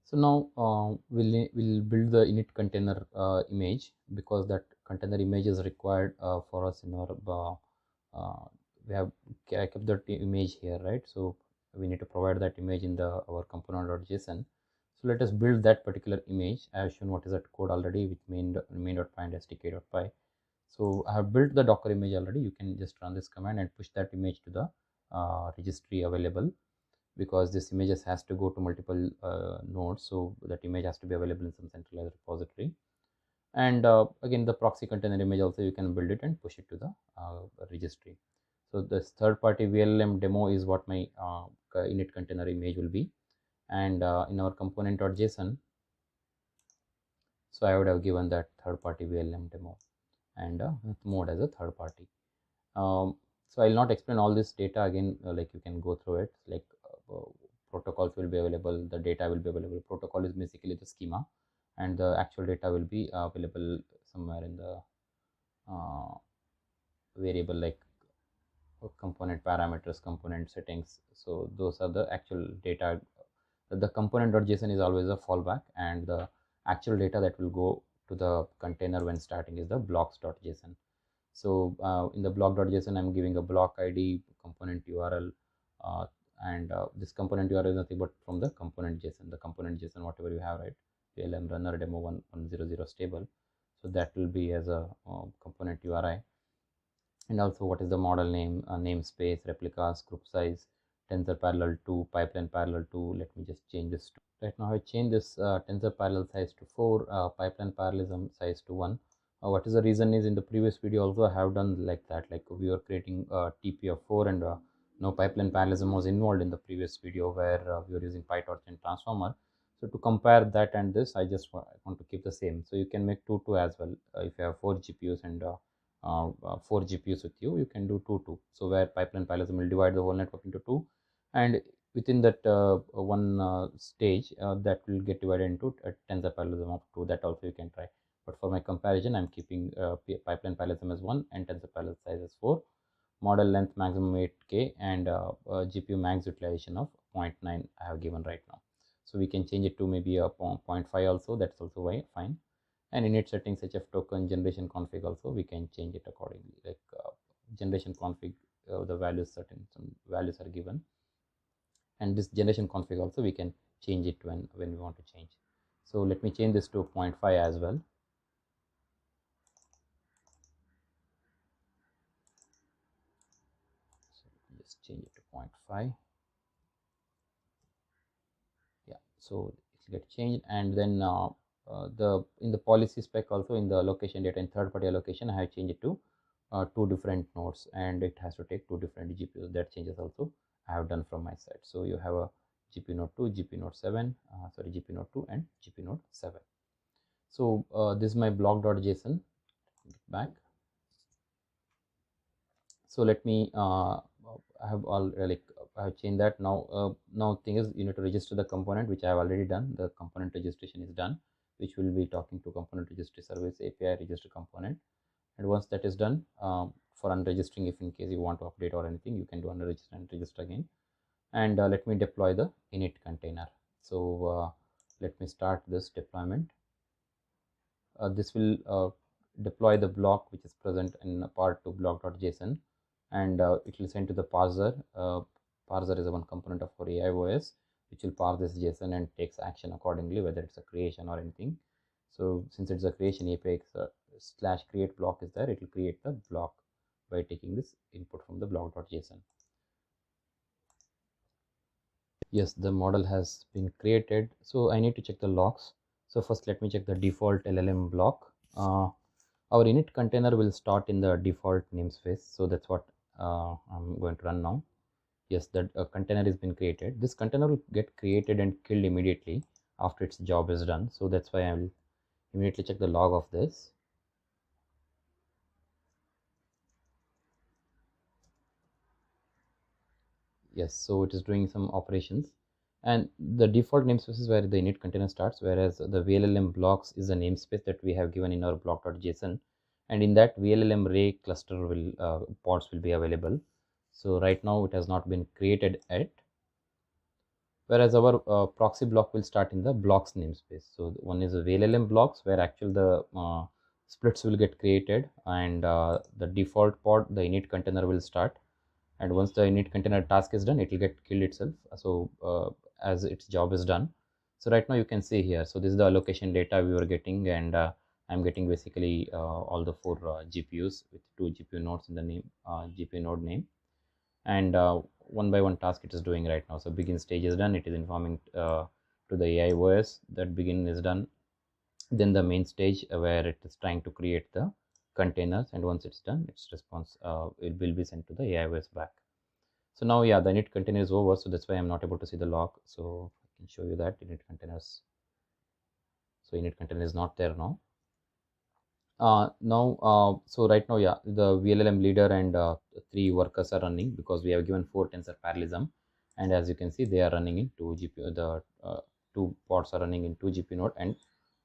So now we'll build the init container image, because that container image is required for us in our we have kept that image here, right? So we need to provide that image in the our component.json. So let us build that particular image. I have shown what is that code already with main.py and sdk.py. So I have built the Docker image already. You can just run this command and push that image to the registry available, because this images has to go to multiple nodes. So that image has to be available in some centralized repository. And again, the proxy container image also you can build it and push it to the registry. So this third-party vLLM demo is what my init container image will be. And in our component.json, so I would have given that third-party vLLM demo and mode as a third party. So I'll not explain all this data again, like you can go through it, like protocols will be available, the data will be available. Protocol is basically the schema, and the actual data will be available somewhere in the variable like component parameters, component settings. So those are the actual data. The component.json is always a fallback, and the actual data that will go to the container when starting is the blocks.json. So in the block.json, I'm giving a block ID, component URL, and this component URL is nothing but from the component JSON. The component JSON, whatever you have, right? vLLM runner demo 1100 stable. So that will be as a component URI. And also what is the model name, namespace, replicas, group size, tensor parallel 2, pipeline parallel 2. Let me just change this to, right now I change this tensor parallel size to 4, pipeline parallelism size to 1. What is the reason is, in the previous video also I have done like that, like we were creating a TP of 4, and no pipeline parallelism was involved in the previous video where we were using PyTorch and transformer. So to compare that and this, I just want to keep the same. So you can make 2 as well. If you have 4 GPUs and 4 GPUs with you, you can do 2. So where pipeline parallelism will divide the whole network into 2, and within that one stage that will get divided into a tensor parallelism of 2. That also you can try. But for my comparison, I'm keeping pipeline parallelism as 1 and tensor parallel size as 4. Model length maximum 8K, and GPU max utilization of 0.9 I have given right now. So we can change it to maybe a 0.5 also. That's also fine. And init settings, HF token, generation config also we can change it accordingly. Like generation config, the values, certain some values are given, and this generation config also we can change it when we want to change. So let me change this to 0.5 as well. So just change it to 0.5. Yeah, so it will get changed. And then in the policy spec also, in the location data in third party allocation, I have changed it to 2 different nodes, and it has to take 2 different GPUs. That changes also I have done from my side. So you have a GPU node 2, GPU node 7, GPU node 2 and GPU node 7. So this is my block.json. Back. So let me I have all I have changed that. Now thing is, you need to register the component, which I have already done. The component registration is done, which will be talking to component registry service API register component. And once that is done, for unregistering, if in case you want to update or anything, you can do unregister and register again. And let me deploy the init container. So let me start this deployment. This will deploy the block which is present in part2 block.json, and it will send to the parser. Parser is one component of our AIOS, which will parse this JSON and takes action accordingly, whether it's a creation or anything. So since it's a creation, API / create block is there, it will create the block by taking this input from the block.json. Yes, the model has been created. So I need to check the logs. So first let me check the default LLM block. Our init container will start in the default namespace. So that's what I'm going to run now. Yes, that container has been created. This container will get created and killed immediately after its job is done. So that's why I will immediately check the log of this. Yes, so it is doing some operations. And the default namespace is where the init container starts, whereas the vLLM blocks is a namespace that we have given in our block.json, and in that vLLM Ray cluster will pods will be available. So right now it has not been created yet, whereas our proxy block will start in the blocks namespace. So one is a vLLM blocks, where actually the splits will get created, and the default pod, the init container, will start, and once the init container task is done, it will get killed itself, so as its job is done. So right now you can see here, so this is the allocation data we were getting, and I'm getting basically all the 4 GPUs with 2 GPU nodes in the name, GPU node name, and one by one task it is doing right now. So begin stage is done, it is informing to the AIOS that begin is done. Then the main stage where it is trying to create the containers, and once it's done, its response it will be sent to the AIOS back. So now, yeah, the init container is over, so that's why I'm not able to see the log. So I can show you that init containers. So init container is not there now. So right now, yeah, the vLLM leader and 3 workers are running, because we have given 4 tensor parallelism, and as you can see, they are running in 2 GPU. The 2 pods are running in 2 GPU node, and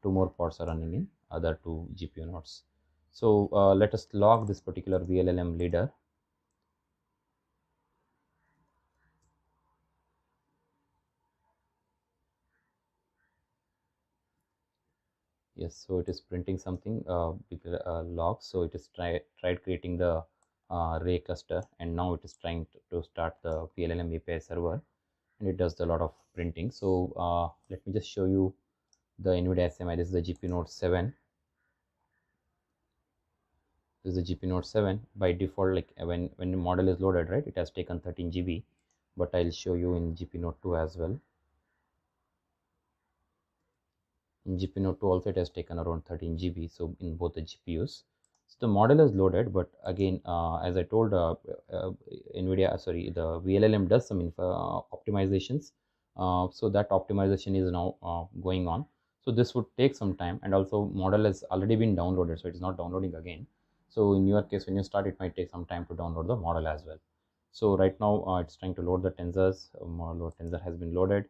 2 more pods are running in other 2 GPU nodes. So let us log this particular vLLM leader. Yes, so it is printing something log. So it is tried creating the Ray cluster, and now it is trying to start the vLLM API server, and it does a lot of printing. So let me just show you the NVIDIA SMI. This is the GPU node 7. This is the GPU node 7. By default, like when the model is loaded, right, it has taken 13 GB, but I'll show you in GPU node 2 as well. In GPU node 2 also it has taken around 13 GB, so in both the GPUs. So the model is loaded, but again, as I told, NVIDIA, sorry, the vLLM does some optimizations. So that optimization is now going on. So this would take some time, and also model has already been downloaded, so it is not downloading again. So in your case, when you start, it might take some time to download the model as well. So right now it's trying to load the tensors. Load tensor has been loaded,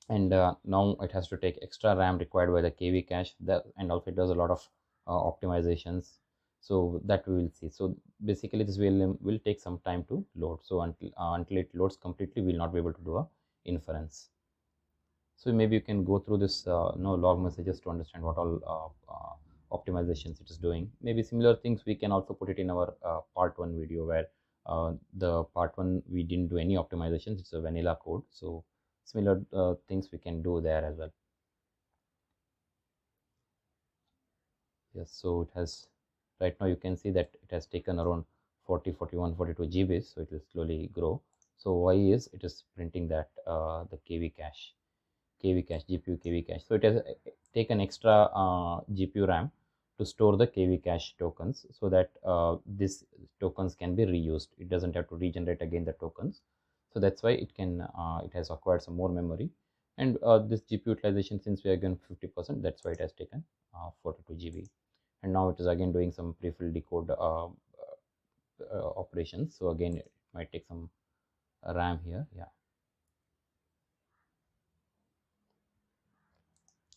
and now it has to take extra RAM required by the KV cache, and also it does a lot of optimizations, so that we will see. So basically this will take some time to load, so until it loads completely, we will not be able to do a inference. So maybe you can go through this log messages to understand what all optimizations it is doing. Maybe similar things we can also put it in our part 1 video, where the part 1 we didn't do any optimizations, it's a vanilla code. So similar things we can do there as well. Yes, so it has, right now you can see that it has taken around 40, 41, 42 GB, so it will slowly grow. So why is it is printing that the KV cache, GPU KV cache. So it has taken extra GPU RAM to store the KV cache tokens, so that these tokens can be reused. It doesn't have to regenerate again the tokens. So that's why it can it has acquired some more memory, and this GPU utilization, since we are given 50%, that's why it has taken 42 GB. And now it is again doing some pre-fill decode operations. So again, it might take some RAM here. Yeah.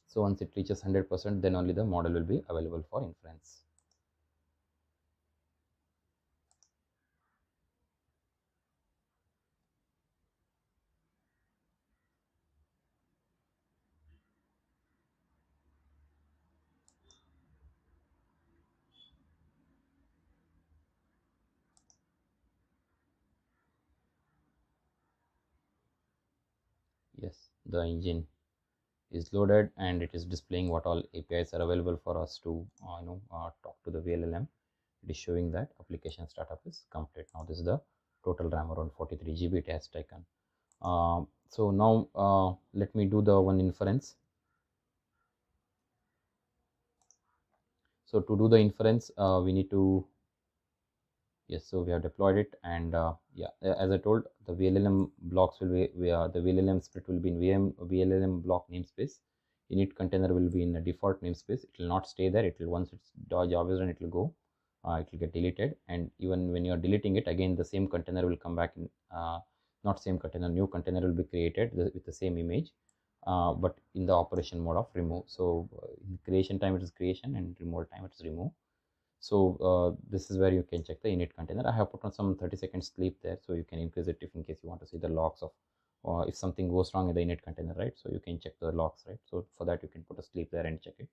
So once it reaches 100%, then only the model will be available for inference. Yes, the engine is loaded, and it is displaying what all APIs are available for us to talk to the vLLM. It is showing that application startup is complete. Now this is the total RAM, around 43 GB it has taken. So now let me do the one inference. So to do the inference, we need to, yes, so we have deployed it, and yeah, as I told, the vLLM blocks will be, the vLLM split will be in vLLM block namespace. Init container will be in the default namespace. It will not stay there. It will, once its job is done, it will go. It will get deleted, and even when you are deleting it, again the same container will come back in not same container, new container will be created with the same image, but in the operation mode of remove. So in creation time it is creation, and remove time it is remove. So this is where you can check the init container. I have put on some 30-second sleep there, so you can increase it if in case you want to see the logs of if something goes wrong in the init container, right? So you can check the logs, right? So for that you can put a sleep there and check it.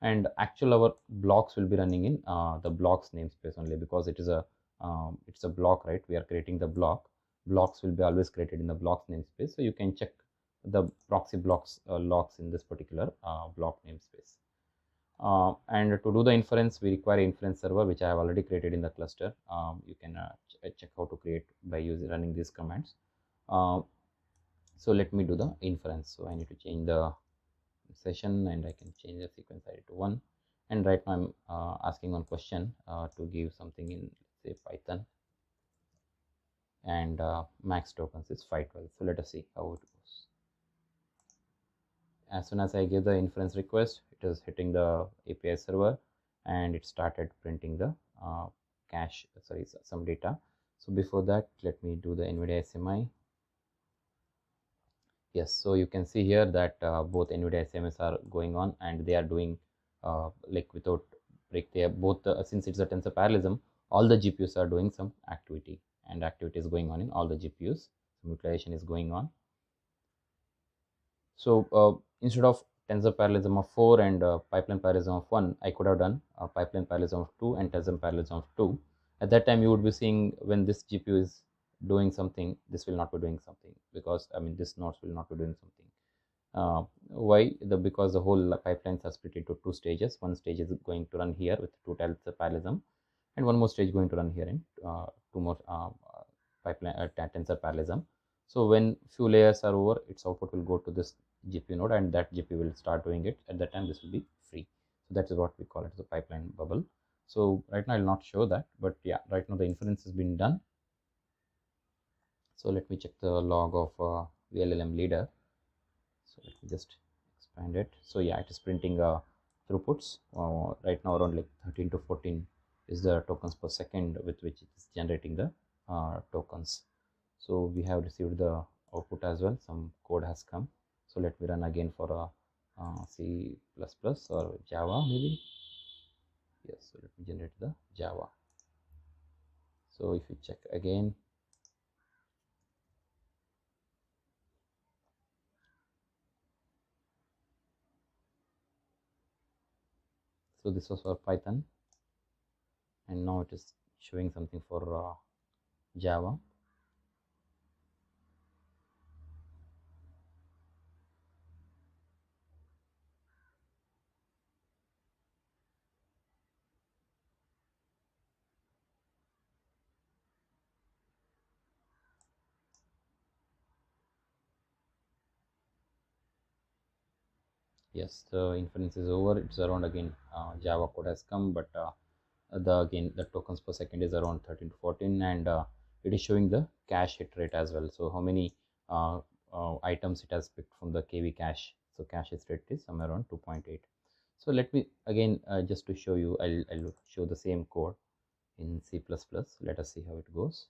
And actual our blocks will be running in the blocks namespace only, because it is a it's a block, right? We are creating the block. Blocks will be always created in the blocks namespace, so you can check the proxy blocks logs in this particular block namespace. And to do the inference, we require inference server, which I have already created in the cluster. You can check how to create by using running these commands. So let me do the inference. So I need to change the session, and I can change the sequence ID to 1. And right now I'm asking one question to give something in, say, Python, and max tokens is 512. So let us see how it goes. As soon as I give the inference request, it is hitting the API server, and it started printing the cache, sorry, some data. So before that, let me do the NVIDIA SMI. Yes, so you can see here that both NVIDIA SMS are going on, and they are doing like without break. They are both since it's a tensor parallelism, all the GPUs are doing some activity, and activity is going on in all the GPUs. Some utilization is going on. So instead of tensor parallelism of 4 and pipeline parallelism of 1, I could have done pipeline parallelism of 2 and tensor parallelism of 2. At that time, you would be seeing when this GPU is doing something, this will not be doing something, because I mean this nodes will not be doing something. Why? Because the whole pipelines are split into 2 stages. One stage is going to run here with 2 tensor parallelism, and one more stage going to run here in 2 more pipeline tensor parallelism. So when few layers are over, its output will go to this GPU node, and that GPU will start doing it. At that time, this will be free. So that is what we call it as a pipeline bubble. So right now I'll not show that, but yeah, right now the inference has been done. So let me check the log of vLLM leader. So let me just expand it. So yeah, it is printing throughputs right now around like 13 to 14 is the tokens per second with which it is generating the tokens. So we have received the output as well. Some code has come. So let me run again for a C++ or Java maybe. Yes, so let me generate the Java. So if you check again, so this was for Python, and now it is showing something for Java. Yes, the inference is over. It's around again Java code has come, but the tokens per second is around 13 to 14, and it is showing the cache hit rate as well. So how many items it has picked from the KV cache. So cache hit rate is somewhere around 2.8. So let me again just to show you, I'll show the same code in C++. Let us see how it goes.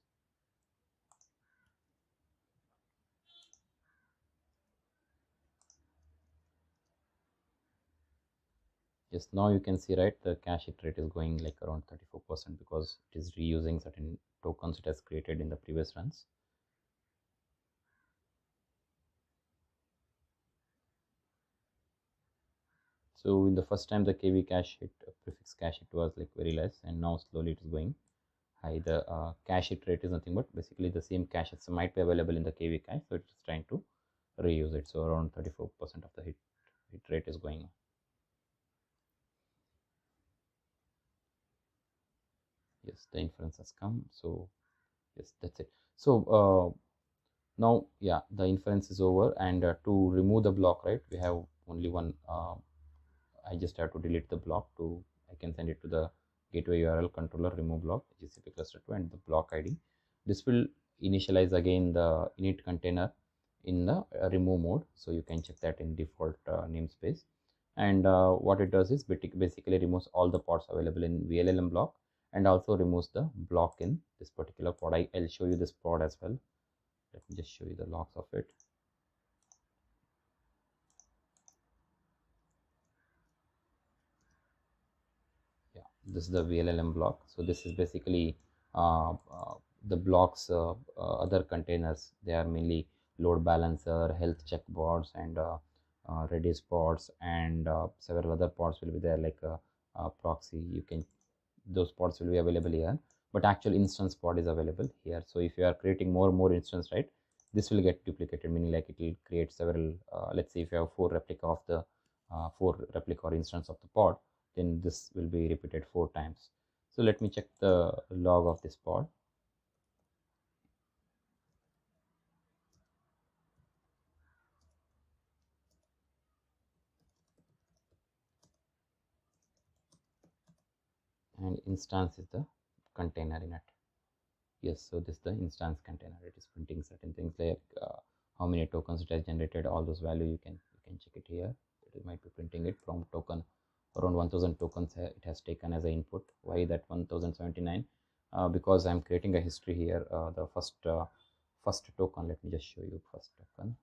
Yes, now you can see, right, the cache hit rate is going like around 34%, because it is reusing certain tokens it has created in the previous runs. So in the first time the KV cache hit, prefix cache hit was like very less, and now slowly it is going high. The cache hit rate is nothing but basically the same cache that might be available in the KV cache, so it's trying to reuse it. So around 34% of the hit rate is going on. Yes, the inference has come. So yes, that's it. So now yeah, the inference is over, and to remove the block, right, we have only one. I just have to delete the block. I can send it to the gateway URL controller remove block GCP cluster 2 and the block ID. This will initialize again the init container in the remove mode, so you can check that in default namespace. And what it does is basically removes all the pods available in vLLM block, and also removes the block in this particular pod. I'll show you this pod as well. Let me just show you the logs of it. Yeah, this is the vLLM block. So this is basically the blocks, other containers. They are mainly load balancer, health check pods, and Redis pods, and several other pods will be there, like proxy. You can, those pods will be available here, but actual instance pod is available here. So if you are creating more instance, right, this will get duplicated, meaning like it will create several, let's say if you have four replica of the four replica or instance of the pod, then this will be repeated 4 times. So let me check the log of this pod. And instance is the container in it. Yes, so this is the instance container. It is printing certain things like how many tokens it has generated, all those value you can check it here. It might be printing it from token around 1000 tokens it has taken as an input. Why that 1079? Because I'm creating a history here. The first token, let me just show you first token.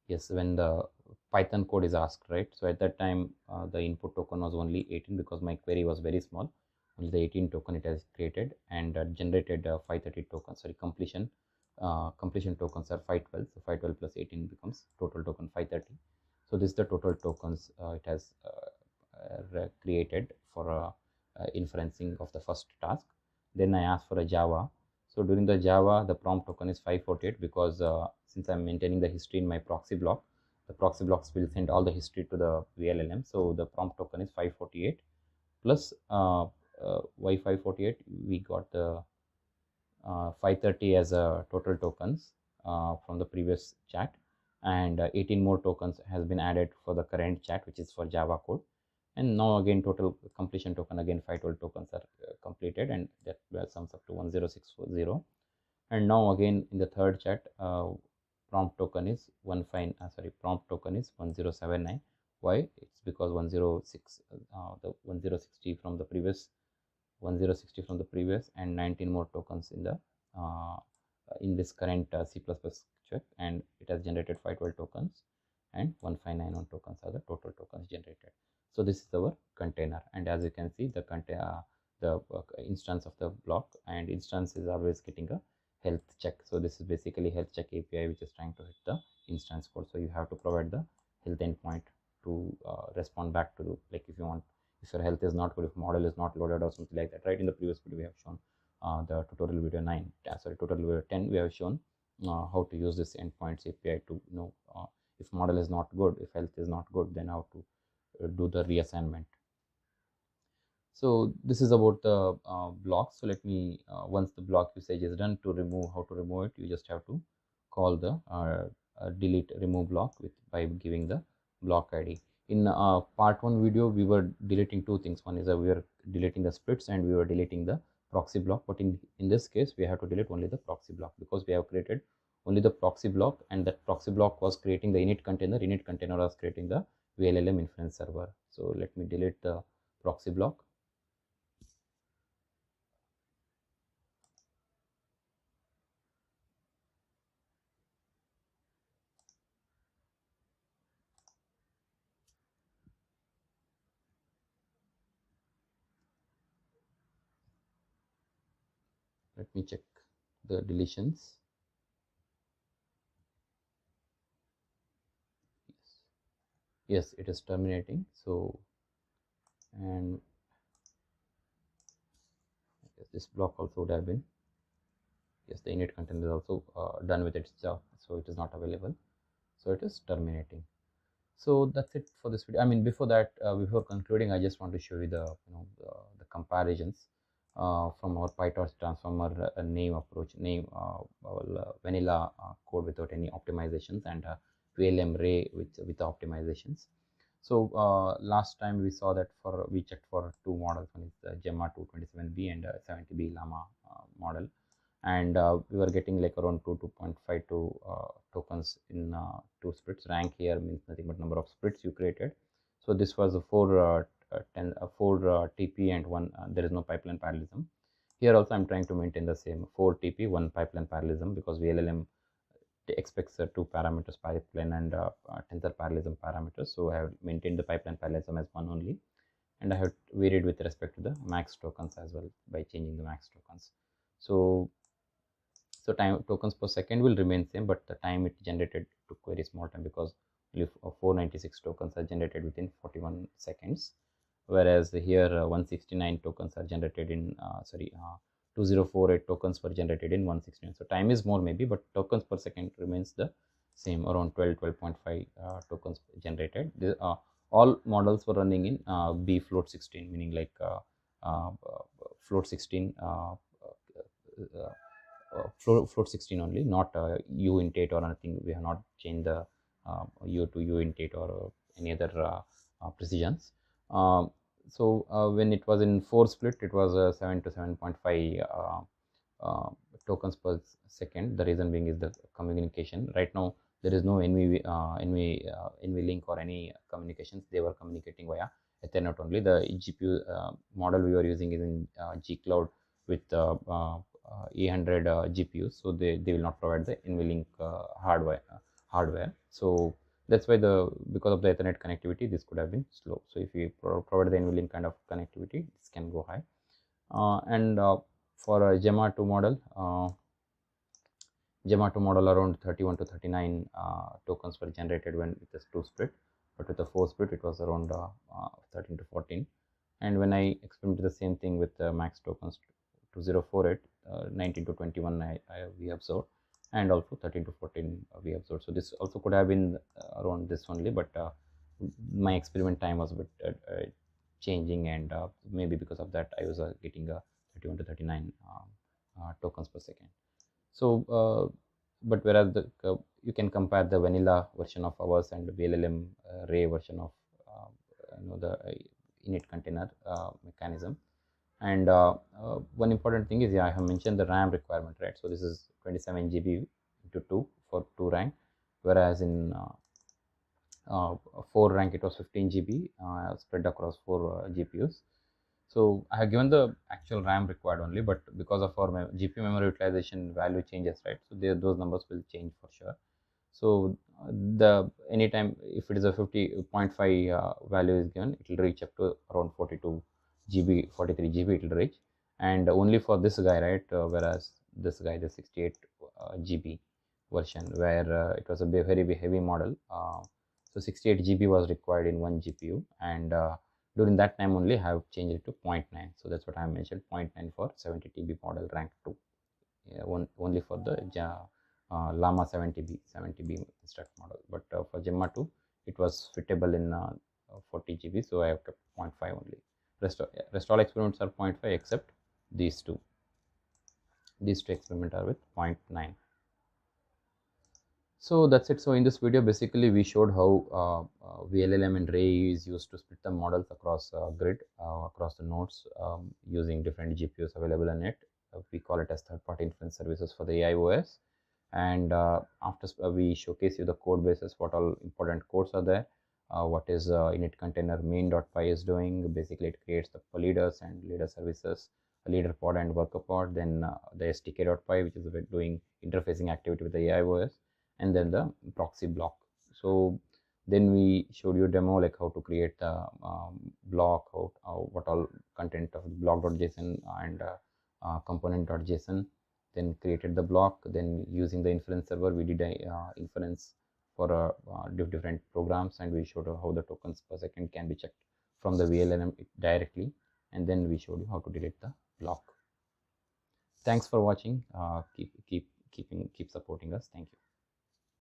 Yes, when the Python code is asked, right? So at that time, the input token was only 18 because my query was very small. Only the 18 token it has created, and generated 530 tokens. Sorry, completion tokens are 512. So 512 plus 18 becomes total token 530. So this is the total tokens it has created for inferencing of the first task. Then I asked for a Java. So during the Java, the prompt token is 548 because since I'm maintaining the history in my proxy block, the proxy blocks will send all the history to the vLLM. So the prompt token is 548 plus why 548? We got the 530 as a total tokens from the previous chat, and 18 more tokens has been added for the current chat, which is for Java code. And now again total completion token, again 512 tokens are completed, and that sums up to 10640. And now again in the third chat, prompt token is 1079. Why? It's because 106 the 1060 from the previous, 1060 from the previous, and 19 more tokens in this current C++ check, and it has generated 512 tokens, and 1591 tokens are the total tokens generated. So this is our container, and as you can see, the instance of the block, and instance is always getting a health check. So this is basically health check API, which is trying to hit the instance code. So you have to provide the health endpoint to respond back to the, like if you want, if your health is not good, if model is not loaded or something like that, right? In the previous video we have shown, the tutorial video 9, tutorial video 10, we have shown how to use this endpoints API to know if model is not good, if health is not good, then how to do the reassignment. So this is about the block. So let me, once the block usage is done, to remove, how to remove it, you just have to call the delete remove block with by giving the block ID. In part 1 video, we were deleting two things. One is we were deleting the splits, and we were deleting the proxy block. But in this case, we have to delete only the proxy block, because we have created only the proxy block, and that proxy block was creating the init container. Init container was creating the vLLM inference server. So let me delete the proxy block. Let me check the deletions. Yes, it is terminating. So, and yes, this block also would have been, yes, the init container is also done with its job, so it is not available. So it is terminating. So that's it for this video. I mean, before that, before concluding, I just want to show you the the comparisons from our PyTorch transformer name approach, vanilla code without any optimizations, and vLLM Ray with the optimizations. So last time we saw that we checked for two models. One is the Gemma 227B and 70B Llama model, and we were getting like around 2.52 tokens in two splits. Rank here means nothing but number of splits you created. So this was a 4 TP and one, there is no pipeline parallelism. Here also I'm trying to maintain the same 4 TP, 1 pipeline parallelism, because vLLM expects 2 parameters, pipeline and tensor parallelism parameters. So I have maintained the pipeline parallelism as 1 only, and I have varied with respect to the max tokens as well by changing the max tokens. So time tokens per second will remain same, but the time it generated took very small time, because only 496 tokens are generated within 41 seconds, whereas here 169 tokens are generated in 2048 tokens were generated in 169. So time is more maybe, but tokens per second remains the same, around 12.5 tokens generated. All models were running in B float 16, meaning like float 16 float 16 only, not U int 8 or anything. We have not changed the U to U int 8 or any other precisions. When it was in 4 split, it was 7 to 7.5 tokens per second. The reason being is the communication. Right now, there is no NV link or any communications. They were communicating via Ethernet only. The GPU model we were using is in G Cloud with 800 GPUs, so they will not provide the NVLink hardware. So that's why because of the Ethernet connectivity, this could have been slow. So if you provide the NVLink kind of connectivity, this can go high. For a Gemma 2 model, around 31 to 39 tokens were generated when it is 2 split, but with the 4 split, it was around 13 to 14. And when I experimented the same thing with max tokens 2048, 19 to 21 we observed, and also 13 to 14 we observed. So this also could have been around this only, but my experiment time was a bit changing, and maybe because of that I was getting 31 to 39 tokens per second. So but whereas you can compare the vanilla version of ours and the vLLM Ray version of the init container mechanism. And one important thing is, I have mentioned the RAM requirement, right? So this is 27 GB into 2 for 2 rank, whereas in 4 rank it was 15 GB spread across 4 GPUs. So I have given the actual RAM required only, but because of our GPU memory utilization, value changes, right? So those numbers will change for sure. So anytime if it is a 50.5 value is given, it will reach up to around 42 GB, 43 GB it will reach, and only for this guy, right? Whereas this guy, the 68 GB version, where it was a very heavy model, so 68 GB was required in one GPU, and during that time only I have changed it to 0.9. So that's what I mentioned, 0.9 for 70 TB model rank 2, only for the Llama 70B instruct model. But for Gemma 2, it was fitable in 40 GB, so I have kept 0.5 only. Rest all experiments are 0.5 except these two. These two experiments are with 0.9. So that's it. So in this video, basically we showed how vLLM and Ray is used to split the models across grid, across the nodes, using different GPUs available in it. We call it as third-party inference services for the AIOS. And after we showcase you the code bases, what all important codes are there, what is init container main.py is doing. Basically it creates the leaders and leader services, a leader pod and worker pod, then the sdk.py, which is doing interfacing activity with the AIOS, and then the proxy-block. So then we showed you a demo like how to create the block, what all content of block.json and component.json, then created the block. Then using the inference server, we did a inference for different programs, and we showed how the tokens per second can be checked from the vLLM directly, and then we showed you how to delete the block. Thanks for watching. Keep supporting us. Thank you.